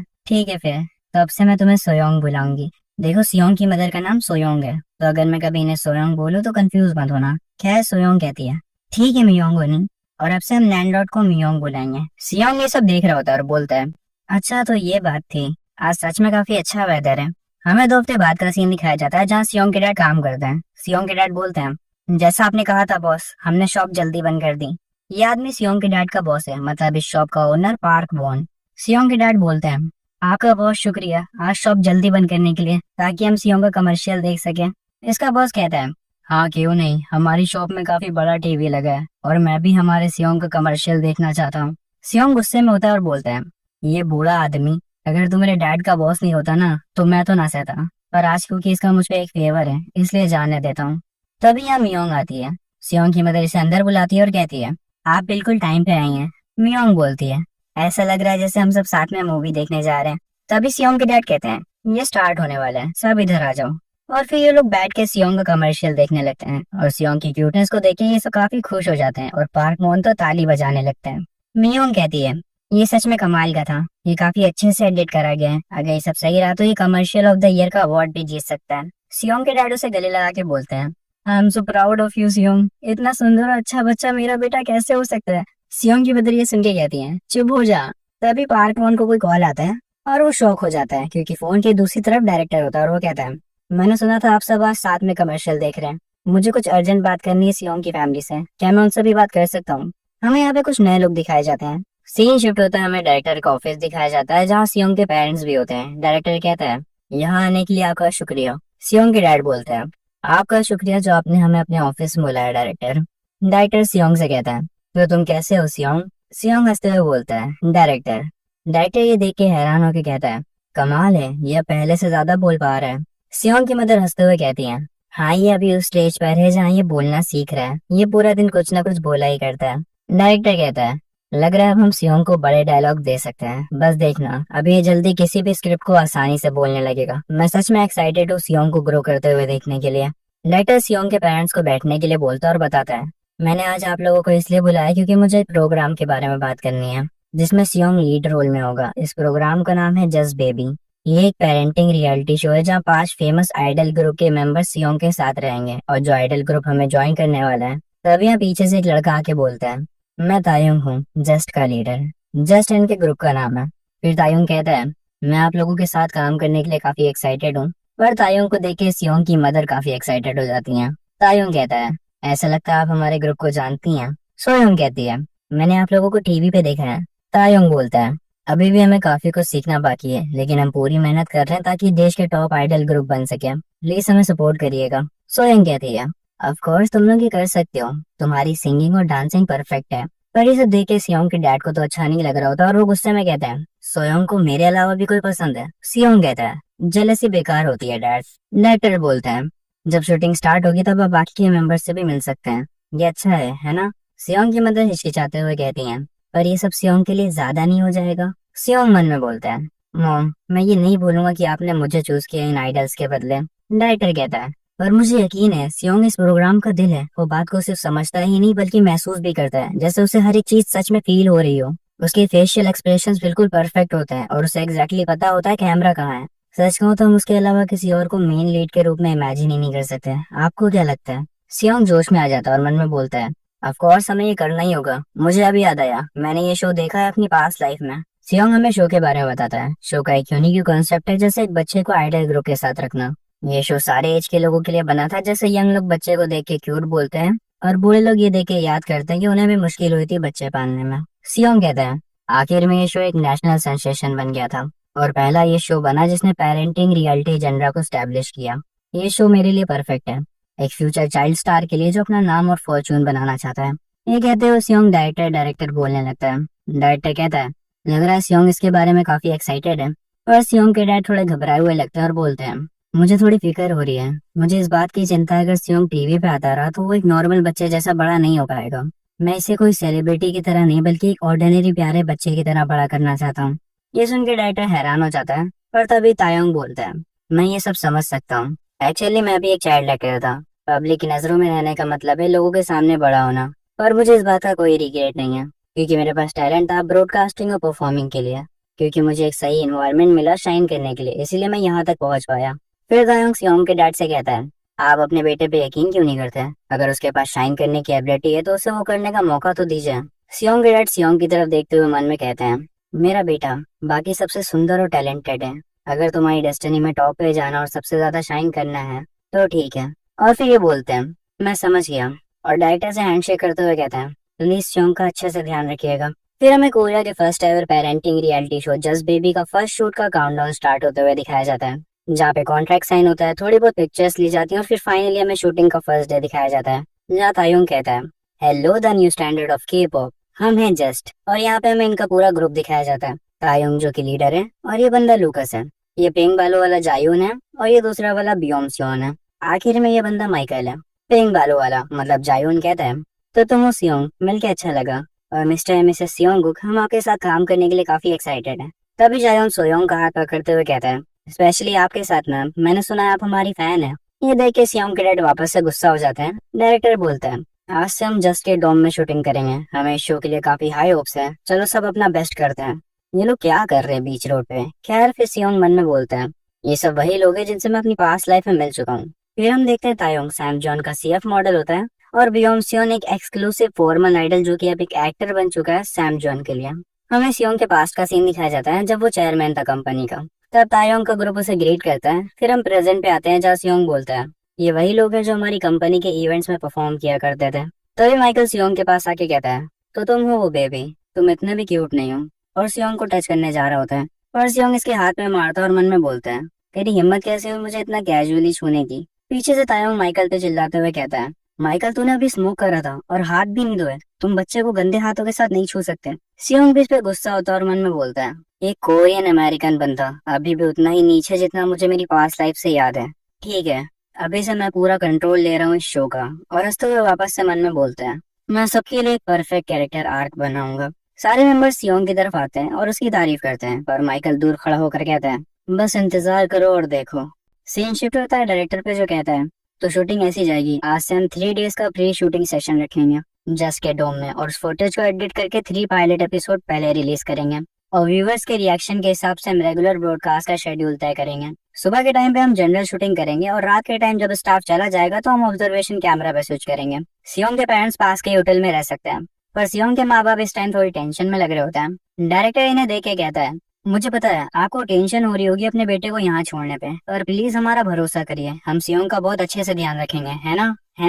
ठीक है फिर, तब से मैं तुम्हें सोयोंग बुलाऊंगी। देखो सियोंग की मदर का नाम सोयोंग है, तो अगर मैं कभी इन्हें सोयोंग बोलूँ तो कंफ्यूज मत होना। खैर सोयोंग कहती है, ठीक है मियोंग ओनी, और अब से हम लैंडलॉर्ड को मियोंग बुलाएंगे। सियोंग ये सब देख रहा होता है और बोलता है, अच्छा तो ये बात थी, आज सच में काफी अच्छा वेदर है। हमें 2 हफ्ते बाद का सीन दिखाया जाता है जहाँ सियोंग के डैड काम करते हैं। सियोंग के डैड बोलते हैं, जैसा आपने कहा था बॉस, हमने शॉप जल्दी बंद कर दी। ये आदमी सियोंग के डैड का बॉस है, मतलब इस शॉप का ओनर पार्क वॉन। सियोंग के डैड बोलते हैं, आपका बहुत शुक्रिया आज शॉप जल्दी बंद करने के लिए, ताकि हम सियोंग का कमर्शियल देख सकें। इसका बॉस कहता है, हाँ क्यों नहीं, हमारी शॉप में काफी बड़ा टीवी लगा है और मैं भी हमारे सियोंग का कमर्शियल देखना चाहता हूँ। सियोंग गुस्से में होता है और बोलता है, ये बूढ़ा आदमी, अगर तू मेरे डैड का बॉस नहीं होता ना तो मैं तो ना सहता, पर आज क्योंकि इसका मुझ पे एक फेवर है इसलिए जाने देता हूँ। तभी यहाँ मियोंग आती है। सियोंग की मदर इसे अंदर बुलाती है और कहती है, आप बिल्कुल टाइम पे आई हैं। मियोंग बोलती है, ऐसा लग रहा है जैसे हम सब साथ में मूवी देखने जा रहे हैं। तभी सियोंग के डैड कहते हैं, ये स्टार्ट होने वाला है, सब इधर आ जाओ। और फिर ये लोग बैठ के सियोंग का कमर्शियल देखने लगते हैं और सियोंग की क्यूटनेस को देख के ये सब काफी खुश हो जाते हैं और पार्क मोहन तो ताली बजाने लगते हैं। मियोंग कहती है, ये सच में कमाल का था, ये काफी अच्छे से एडिट करा गया है, अगर ये सब सही रहा तो ये कमर्शियल ऑफ द ईयर का अवार्ड भी जीत सकता है। सियोंग के डैड उसे गले लगा के बोलते हैं, I am so proud of you Seong, इतना सुंदर और अच्छा बच्चा मेरा बेटा कैसे हो सकता है? सियोंग की मदर ये सुन के कहती है, चुप हो जा। तभी पार्क मोहन को कोई कॉल आता है और वो शॉक हो जाता है, क्योंकि फोन के दूसरी तरफ डायरेक्टर होता है और वो कहता है, मैंने सुना था आप सब आज साथ में कमर्शियल देख रहे हैं, मुझे कुछ अर्जेंट बात करनी है सियोंग की फैमिली से, क्या मैं उनसे भी बात कर सकता हूँ? हमें यहाँ पे कुछ नए लोग दिखाए जाते हैं। सीन शिफ्ट होता है, हमें डायरेक्टर का ऑफिस दिखाया जाता है जहाँ सियोंग के पेरेंट्स भी होते हैं। डायरेक्टर कहता है, यहाँ आने के लिए आपका शुक्रिया। सियोंग के डैड बोलते हैं, आपका शुक्रिया जो आपने हमें अपने ऑफिस में बुलाया डायरेक्टर। डायरेक्टर सियोंग से कहता है, तो तुम कैसे हो सियोंग? सियोंग हंसते हुए बोलता है, डायरेक्टर। डायरेक्टर ये देख के हैरान होकर कहता है, कमाल है, ये पहले से ज्यादा बोल पा रहा है। सियोंग की मदर हंसते हुए कहती है, हाँ ये अभी उस स्टेज पर है जहाँ ये बोलना सीख रहा है, ये पूरा दिन कुछ ना कुछ बोला ही करता है। डायरेक्टर कहता है, लग रहा है अब हम सियोंग को बड़े डायलॉग दे सकते हैं, बस देखना अभी ये जल्दी किसी भी स्क्रिप्ट को आसानी से बोलने लगेगा। मैं सच में एक्साइटेड हूँ सियोंग को ग्रो करते हुए देखने के लिए। डायरेक्टर सियोंग के पेरेंट्स को बैठने के लिए बोलता है और बताता है, मैंने आज आप लोगों को इसलिए बुलाया क्योंकि मुझे एक प्रोग्राम के बारे में बात करनी है जिसमें सियोंग लीड रोल में होगा। इस प्रोग्राम का नाम है जस्ट बेबी। ये एक पेरेंटिंग रियलिटी शो है जहाँ 5 फेमस आइडल ग्रुप के मेंबर्स सियोंग के साथ रहेंगे और जो आइडल ग्रुप हमें ज्वाइन करने वाला है। तभी यहाँ पीछे से एक लड़का आके बोलता है, मैं तायुंग हूँ, जस्ट का लीडर। जस्ट इनके ग्रुप का नाम है। फिर तायुंग कहता है, मैं आप लोगों के साथ काम करने के लिए काफी एक्साइटेड हूँ। पर तायुंग को देख के सियोंग की मदर काफी एक्साइटेड हो जाती हैं। तायुंग कहता है, ऐसा लगता है आप हमारे ग्रुप को जानती हैं। सोयोंग कहती है, मैंने आप लोगों को टीवी पे देखा है। तायुंग बोलता है, अभी भी हमें काफी कुछ सीखना बाकी है, लेकिन हम पूरी मेहनत कर रहे हैं ताकि देश के टॉप आइडल ग्रुप बन सके, प्लीज हमें सपोर्ट करिएगा। सोयोंग कहती है, ऑफ कोर्स तुम लोग ये कर सकते हो, तुम्हारी सिंगिंग और डांसिंग परफेक्ट है। पर ये सब देख के सियोंग के डैड को तो अच्छा नहीं लग रहा होता और वो गुस्से में कहता है, सोयोंग को मेरे अलावा भी कोई पसंद है? सियोंग कहता है, जेलसी बेकार होती है डैड। डायरेक्टर बोलता है, जब शूटिंग स्टार्ट होगी तब आप बाकी के मेंबर्स से भी मिल सकते हैं, ये अच्छा है ना? सियोंग की मदर हिचकिचाते हुए कहती हैं, पर ये सब सियोंग के लिए ज्यादा नहीं हो जाएगा? सियोंग मन में बोलता है, मॉम मैं ये नहीं बोलूंगा कि आपने मुझे चूज किया इन आइडल्स के बदले। डायरेक्टर कहता है, पर मुझे यकीन है सियोंग इस प्रोग्राम का दिल है। वो बात को सिर्फ समझता ही नहीं बल्कि महसूस भी करता है, जैसे उसे हर एक चीज सच में फील हो रही हो। उसके फेशियल एक्सप्रेशंस बिल्कुल परफेक्ट होते हैं और उसे एग्जैक्टली पता होता है कैमरा कहाँ है। सच कहूँ तो हम उसके अलावा किसी और को मेन लीड के रूप में इमेजिन ही नहीं कर सकते। आपको क्या लगता है? सियोंग जोश में आ जाता है और मन में बोलता है, ऑफ कोर्स हमें ये करना ही होगा। मुझे अभी याद आया, मैंने ये शो देखा है अपनी पास्ट लाइफ में। सियोंग हमें शो के बारे में बताता है। शो का एक यूनिक कॉन्सेप्ट है, जैसे एक बच्चे को आइडल ग्रुप के साथ रखना। ये शो सारे एज के लोगों के लिए बना था, जैसे यंग लोग बच्चे को देख के क्यूट बोलते हैं और बूढ़े लोग ये देख के याद करते हैं कि उन्हें भी मुश्किल हुई थी बच्चे पालने में। सियोंग कहता है, आखिर में ये शो एक नेशनल सेंसेशन बन गया था और पहला ये शो बना जिसने पेरेंटिंग रियलिटी जनरा को स्टैब्लिश किया। ये शो मेरे लिए परफेक्ट है, एक फ्यूचर चाइल्ड स्टार के लिए जो अपना नाम और फॉर्चून बनाना चाहता है। ये कहते हुए सियोंग डायरेक्टर बोलने लगता है। डायरेक्टर कहता है, लग रहा है सियोंग इसके बारे में काफी एक्साइटेड है। और सियोंग के डैड थोड़े घबराए हुए लगते हैं और बोलते हैं, मुझे थोड़ी फिक्र हो रही है। मुझे इस बात की चिंता है, अगर सियोंग टीवी पे आता रहा तो वो एक नॉर्मल बच्चे जैसा बड़ा नहीं हो पाएगा। मैं इसे कोई सेलिब्रिटी की तरह नहीं बल्कि एक ऑर्डिनरी प्यारे बच्चे की तरह बड़ा करना चाहता हूँ। ये सुन के डायरेक्टर हैरान हो जाता है, पर तभी तायोंग बोलता है, मैं ये सब समझ सकता हूँ। एक्चुअली मैं भी एक चाइल्ड एक्टर था। पब्लिक की नजरों में रहने का मतलब है लोगों के सामने बड़ा होना। पर मुझे इस बात का कोई रिग्रेट नहीं है, क्योंकि मेरे पास टैलेंट था ब्रॉडकास्टिंग और परफॉर्मिंग के लिए। क्योंकि मुझे एक सही इन्वायरमेंट मिला शाइन करने के लिए, इसीलिए मैं यहाँ तक पहुंच पाया। फिर तायोंग सियोंग के डैड से कहता है, आप अपने बेटे पे यकीन क्यों नहीं करते? अगर उसके पास शाइन करने की एबिलिटी है तो उसे वो करने का मौका तो दीजिए। सियोंग के डैड सियोंग की तरफ देखते हुए मन में कहते हैं, मेरा बेटा बाकी सबसे सुंदर और टैलेंटेड है। अगर तुम्हारी डेस्टिनी में टॉप पे जाना और सबसे ज्यादा शाइन करना है तो ठीक है। और फिर ये बोलते हैं, मैं समझ गया। और डायरेक्टर से हैंडशेक करते हुए कहते हैं, प्लीज सियोंग का अच्छे से ध्यान रखिएगा। फिर हमें कोरिया के first ever parenting reality show just baby का फर्स्ट शूट का काउंटडाउन स्टार्ट होते हुए दिखाया जाता है, जहाँ पे कॉन्ट्रैक्ट साइन होता है, थोड़ी बहुत पिक्चर्स ली जाती हैं और फिर फाइनली हमें शूटिंग का फर्स्ट डे दिखाया जाता है, जहाँ तायुंग कहता है, hello the new standard of के पॉप, हम हैं जस्ट। और यहाँ पे हमें इनका पूरा ग्रुप दिखाया जाता है। तायुंग जो कि लीडर है और ये बंदा लूकस है, ये पिंक बालों वाला जायून है और ये दूसरा वाला बियोम है। आखिर में ये बंदा माइकल है। पिंक बालों वाला मतलब जायून कहता है, तो तुम हो सियोंग, मिलके अच्छा लगा। और मिस्टर एंड मिसेस सियोंगुक, हम आपके साथ काम करने के लिए काफी एक्साइटेड हैं। तभी जायोन सोयोंग का हाथ पकड़ते हुए कहता है, स्पेशली आपके साथ मैम, मैंने सुना है आप हमारी फैन है। ये देख के सियोंग के डैड वापस से गुस्सा हो जाते हैं। डायरेक्टर बोलता है, आज से हम जस्ट के डोम में शूटिंग करेंगे, हमें इस शो के लिए काफी हाई होप्स है, चलो सब अपना बेस्ट करते हैं। ये लोग क्या कर रहे हैं बीच रोड पे? खैर फिर सियोंग मन में बोलता है, ये सब वही लोग हैं जिनसे मैं अपनी पास्ट लाइफ में मिल चुका हूँ। फिर हम देखते हैं तायोंग सैम जॉन का सीएफ मॉडल होता है और बियोम सियोन एक एक्सक्लूसिव फॉर्मल आइडल जो कि अब एक एक्टर बन चुका है सैम जॉन के लिए। हमें सियोंग के पास्ट का सीन दिखाया जाता है जब वो चेयरमैन था कंपनी का। तब तायोंग का ग्रुप उसे ग्रीट करता है। फिर हम प्रेजेंट पे आते हैं जहाँ सियोंग बोलता है, ये वही लोग हैं जो हमारी कंपनी के इवेंट्स में परफॉर्म किया करते थे। तभी माइकल सियोंग के पास आके कहता है, तो तुम हो वो बेबी, तुम इतने भी क्यूट नहीं हो। और सियोंग को टच करने जा रहा होता है, पर सियोंग इसके हाथ में मारता है और मन में बोलता है, तेरी हिम्मत कैसे हुई मुझे इतना कैजुअली छूने की? पीछे से तायोंग माइकल पे चिल्लाते हुए कहता है, माइकल तूने अभी स्मोक करा था और हाथ भी नहीं धोए, तुम बच्चे को गंदे हाथों के साथ नहीं छू सकते। सियोंग भी इस पे गुस्सा होता है और मन में बोलता है, एक कोरियन अमेरिकन बंदा अभी भी उतना ही नीचे जितना मुझे मेरी पास्ट लाइफ से याद है। ठीक है, अभी से मैं पूरा कंट्रोल ले रहा हूँ इस शो का। और हंसते हुए वापस से मन में बोलता है, मैं सबके लिए एक परफेक्ट कैरेक्टर आर्क बनाऊंगा। सारे मेंबर्स सियोंग की तरफ आते हैं और उसकी तारीफ करते हैं, पर माइकल दूर खड़ा होकर कहता है, बस इंतजार करो और देखो। सीन शिफ्ट होता है डायरेक्टर पे जो कहता है, तो शूटिंग ऐसी जाएगी, आज से हम 3 डेज का प्री शूटिंग सेशन रखेंगे जस्ट के डोम में और उस फुटेज को एडिट करके 3 पायलट एपिसोड पहले रिलीज करेंगे और व्यूवर्स के रिएक्शन के हिसाब से हम रेगुलर ब्रॉडकास्ट का शेड्यूल तय करेंगे। सुबह के टाइम पे हम जनरल शूटिंग करेंगे और रात के टाइम जब स्टाफ चला जाएगा तो हम ऑब्जर्वेशन कैमरा पे स्विच करेंगे। सियोंग के पेरेंट्स पास के होटल में रह सकते हैं, पर सियोंग के माँ बाप इस टाइम थोड़ी टेंशन में लग रहे होते हैं। डायरेक्टर इन्हें देख के कहता है, मुझे पता है आपको टेंशन हो रही होगी अपने बेटे को यहाँ छोड़ने पे, पर प्लीज हमारा भरोसा करिए, हम सियोंग का बहुत अच्छे से ध्यान रखेंगे, है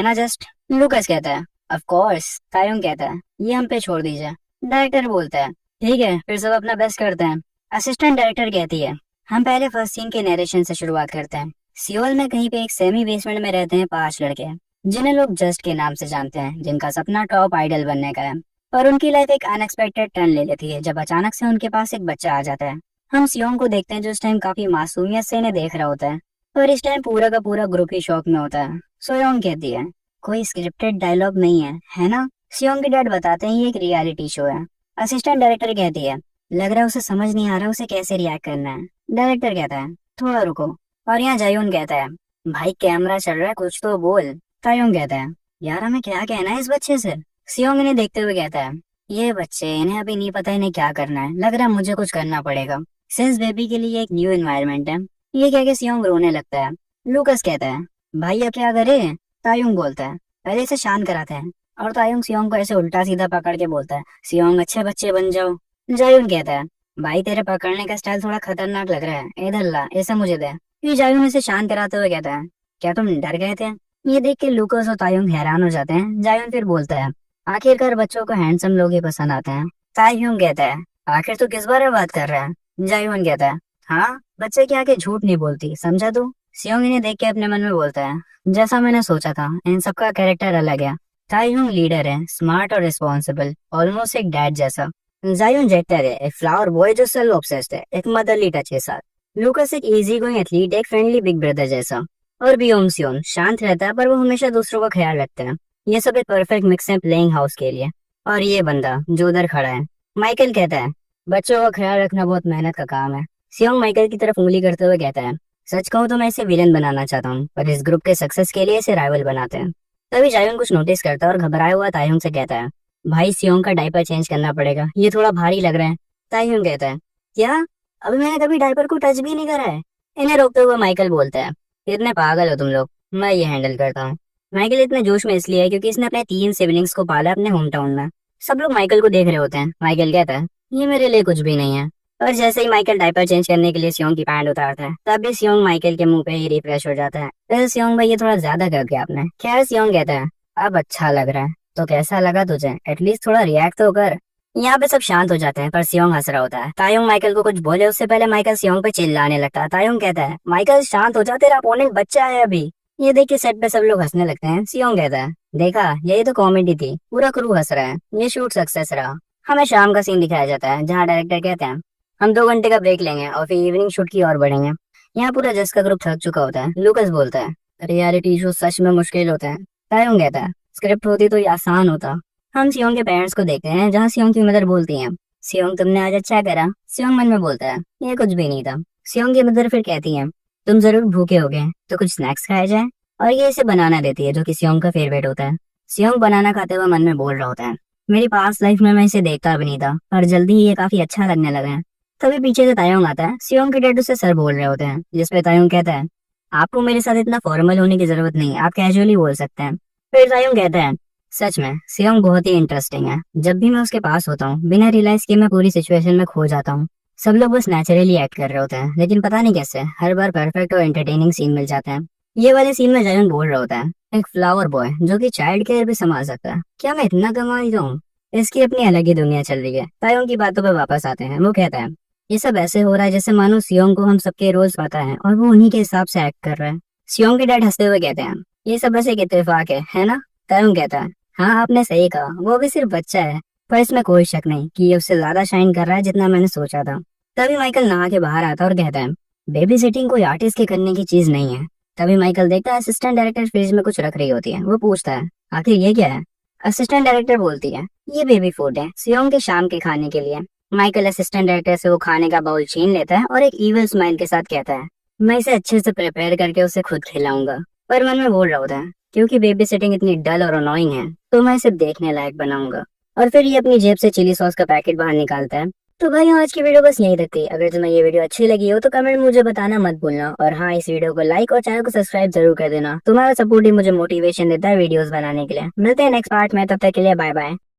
ना जस्ट? लूकस कहता है, ऑफ कोर्स। तायोंग कहता है, ये हम पे छोड़ दीजिए। डायरेक्टर बोलता है, ठीक है, फिर सब अपना बेस्ट करते हैं। असिस्टेंट डायरेक्टर कहती है, हम पहले फर्स्ट सीन के नरेशन से शुरुआत करते हैं। सियोल में कहीं पे एक सेमी बेसमेंट में रहते हैं 5 लड़के, जिन्हें लोग जस्ट के नाम से जानते हैं, जिनका सपना टॉप आइडल बनने का है। पर उनकी लाइफ एक अनएक्सपेक्टेड टर्न ले लेती है जब अचानक से उनके पास एक बच्चा आ जाता है। हम सियोंग को देखते हैं जो इस टाइम काफी मासूमियत से इन्हें देख रहा होता है, और इस टाइम पूरा का पूरा ग्रुप ही शॉक में होता है। सोयोंग कहती है, कोई स्क्रिप्टेड डायलॉग नहीं है ना? सियोंग के डैड बताते हैं ये एक रियलिटी शो है असिस्टेंट डायरेक्टर कहती है, लग रहा है उसे समझ नहीं आ रहा उसे कैसे रिएक्ट करना है। डायरेक्टर कहता है, थोड़ा रुको। और यहाँ जायून कहता है, भाई कैमरा चल रहा है कुछ तो बोल। तायुन कहता है, यार हमें क्या कहना है इस बच्चे से। सियोंग इन्हें देखते हुए कहता है, ये बच्चे इन्हें अभी नहीं पता इन्हें क्या करना है, लग रहा है मुझे कुछ करना पड़ेगा, सिंस बेबी के लिए एक न्यू एनवायरनमेंट है। ये कह के सियोंग रोने लगता है। लूकस कहता है, भाई अब क्या करे। तायुंग बोलता है, पहले इसे शांत कराते हैं। और तायुंग सियोंग को ऐसे उल्टा सीधा पकड़ के बोलता है, सियोंग अच्छे बच्चे बन जाओ। जायुन कहता है, भाई तेरे पकड़ने का स्टाइल थोड़ा खतरनाक लग रहा है, इधर ला ऐसा मुझे दे। फिर जायुन इसे शांत कराते हुए कहता है, क्या तुम डर गए थे। ये देख के लूकस और तायुंग हैरान हो जाते हैं। जायुन फिर बोलता है, आखिरकार बच्चों को हैंडसम लोग ही पसंद आते हैं। तायुंग कहता है, आखिर तू किस बारे में बात कर रहा है। जायुन कहता है, हाँ बच्चे के आगे झूठ नहीं बोलती, समझा तू। सियोंग इन्हें देख के अपने मन में बोलता है, जैसा मैंने सोचा था इन सबका कैरेक्टर अलग है। तायुंग लीडर है, स्मार्ट और रिस्पॉन्सिबल, ऑलमोस्ट एक डैड जैसा। जायुन जेक्टर है, एक फ्लावर बॉय जो सेल्फ ऑब्सेस्ड है, एक मदरली टच के साथ। लूकस एक इजी गोइंग एथलीट, एक फ्रेंडली बिग ब्रदर जैसा। और बियोम सियोन शांत रहता है पर वो हमेशा दूसरों का ख्याल रखता है। ये सब एक परफेक्ट मिक्स है प्लेइंग हाउस के लिए। और ये बंदा जो उधर खड़ा है, माइकल कहता है, बच्चों का ख्याल रखना बहुत मेहनत का काम है। सियोंग माइकल की तरफ उंगली करते हुए कहता है, सच कहूँ तो मैं इसे विलन बनाना चाहता हूँ, पर इस ग्रुप के सक्सेस के लिए इसे राइवल बनाते हैं। तभी जायुन कुछ नोटिस करता है और घबराया हुआ तायुंग से कहता है, भाई सियोंग का डायपर चेंज करना पड़ेगा, ये थोड़ा भारी लग रहा है। तायुंग कहता है, क्या, अभी मैंने कभी डायपर को टच भी नहीं करा है। इन्हें रोकते हुए माइकल बोलता है, इतने पागल हो तुम लोग, मैं ये हैंडल करता हूँ। माइकल इतने जोश में इसलिए है क्योंकि इसने अपने 3 सिबलिंग्स को पाला अपने होम टाउन में। सब लोग माइकल को देख रहे होते हैं। माइकल कहता है, ये मेरे लिए कुछ भी नहीं है। और जैसे ही माइकल डायपर चेंज करने के लिए सियोंग की पैंट उतारता है, तब भी सियोंग माइकल के मुंह पे ही रिफ्रेश हो जाता है। फिर सियोंग भाई ये थोड़ा ज्यादा कर दिया आपने। खैर सियोंग कहता है, अब अच्छा लग रहा है। तो कैसा लगा तुझे, एटलीस्ट थोड़ा रिएक्ट तो कर। यहाँ पे सब शांत हो जाते हैं पर सियोंग हंस रहा होता है। तायुंग माइकल को कुछ बोले उससे पहले माइकल सियोंग पे चिल्लाने लगता है। तायुंग कहता है, माइकल शांत हो जा, तेरा अपोनेंट बच्चा है अभी। ये देख के सेट पे सब लोग हंसने लगते हैं। सियोंग कहता है, देखा यही तो कॉमेडी थी, पूरा क्रू हंस रहा है, ये शूट सक्सेस रहा। हमें शाम का सीन दिखाया जाता है जहाँ डायरेक्टर कहते हैं, हम 2 घंटे का ब्रेक लेंगे और फिर इवनिंग शूट की ओर बढ़ेंगे। यहाँ पूरा जस का ग्रुप थक चुका होता है। लूकस बोलता है, रियलिटी शो सच में मुश्किल होता है। तायुंग कहता है, स्क्रिप्ट होती तो ये आसान होता। हम सियोंग के पेरेंट्स को देखते हैं जहाँ सियोंग की मदर बोलती है, सियोंग तुमने आज अच्छा करा। सियोंग मन में बोलता है, ये कुछ भी नहीं था। सियोंग की मदर फिर कहती है, तुम जरूर भूखे होगे तो कुछ स्नैक्स खाया जाए। और ये इसे बनाना देती है जो कि सियोंग का फेवरेट होता है। सियोंग बनाना खाते हुए मन में बोल रहा होता है, मेरी पास्ट लाइफ में मैं इसे देखता भी नहीं था पर जल्दी ही ये काफी अच्छा लगने लगा है। तभी पीछे से तायुंग आता है। सियोंग के डैड उसे सर बोल रहे होते हैं, जिसपे तायुंग कहता है, आपको मेरे साथ इतना फॉर्मल होने की जरूरत नहीं, आप कैजुअली बोल सकते हैं। फिर तायुंग कहता है, सच में सियोंग बहुत ही इंटरेस्टिंग है। जब भी मैं उसके पास होता हूँ बिना रियलाइज किए मैं पूरी सिचुएशन में खो जाता हूँ। सब लोग बस नेचुरली एक्ट कर रहे होते हैं लेकिन पता नहीं कैसे हर बार परफेक्ट और एंटरटेनिंग सीन मिल जाते हैं। ये वाले सीन में जायुन बोल रहा होता है, एक फ्लावर बॉय जो कि चाइल्ड केयर भी संभाल सकता है, क्या मैं इतना कमाई हूँ। इसकी अपनी अलग ही दुनिया चल रही है। तायुंग की बातों पर वापस आते हैं। वो कहता है, ये सब ऐसे हो रहा है जैसे मानो सियोंग को हम सबके रोज पता है और वो उन्हीं के हिसाब से एक्ट कर रहा है। सियोंग के डैड हंसते हुए कहते हैं, ये सब बस एक इत्तेफाक है ना। तायुंग कहता है, हाँ आपने सही कहा, वो भी सिर्फ बच्चा है पर इसमें कोई शक नहीं कि ये उससे ज्यादा शाइन कर रहा है जितना मैंने सोचा था। तभी माइकल नहा के बाहर आता है और कहता है, बेबी सिटिंग कोई आर्टिस्ट के करने की चीज नहीं है। तभी माइकल देखता है असिस्टेंट डायरेक्टर फ्रिज में कुछ रख रही होती है। वो पूछता है, आखिर ये क्या है। असिस्टेंट डायरेक्टर बोलती है, ये बेबी फूड है सियोंग के शाम के खाने के लिए। माइकल असिस्टेंट डायरेक्टर से वो खाने का बाउल छीन लेता है और एक इविल स्माइल के साथ कहता है, मैं इसे अच्छे से प्रिपेयर करके उसे खुद खिलाऊंगा। पर मन में बोल रहा होता है, क्योंकि बेबी सिटिंग इतनी डल और अनोइंग है तो मैं इसे देखने लायक बनाऊंगा। और फिर ये अपनी जेब से चिली सॉस का पैकेट बाहर निकालता है। तो भाई आज की वीडियो बस यही तक थी। अगर तुम्हें ये वीडियो अच्छी लगी हो तो कमेंट मुझे बताना मत भूलना। और हाँ, इस वीडियो को लाइक और चैनल को सब्सक्राइब जरूर कर देना। तुम्हारा सपोर्ट ही मुझे मोटिवेशन देता है वीडियोस बनाने के लिए। मिलते हैं नेक्स्ट पार्ट में, तब तक के लिए बाय बाय।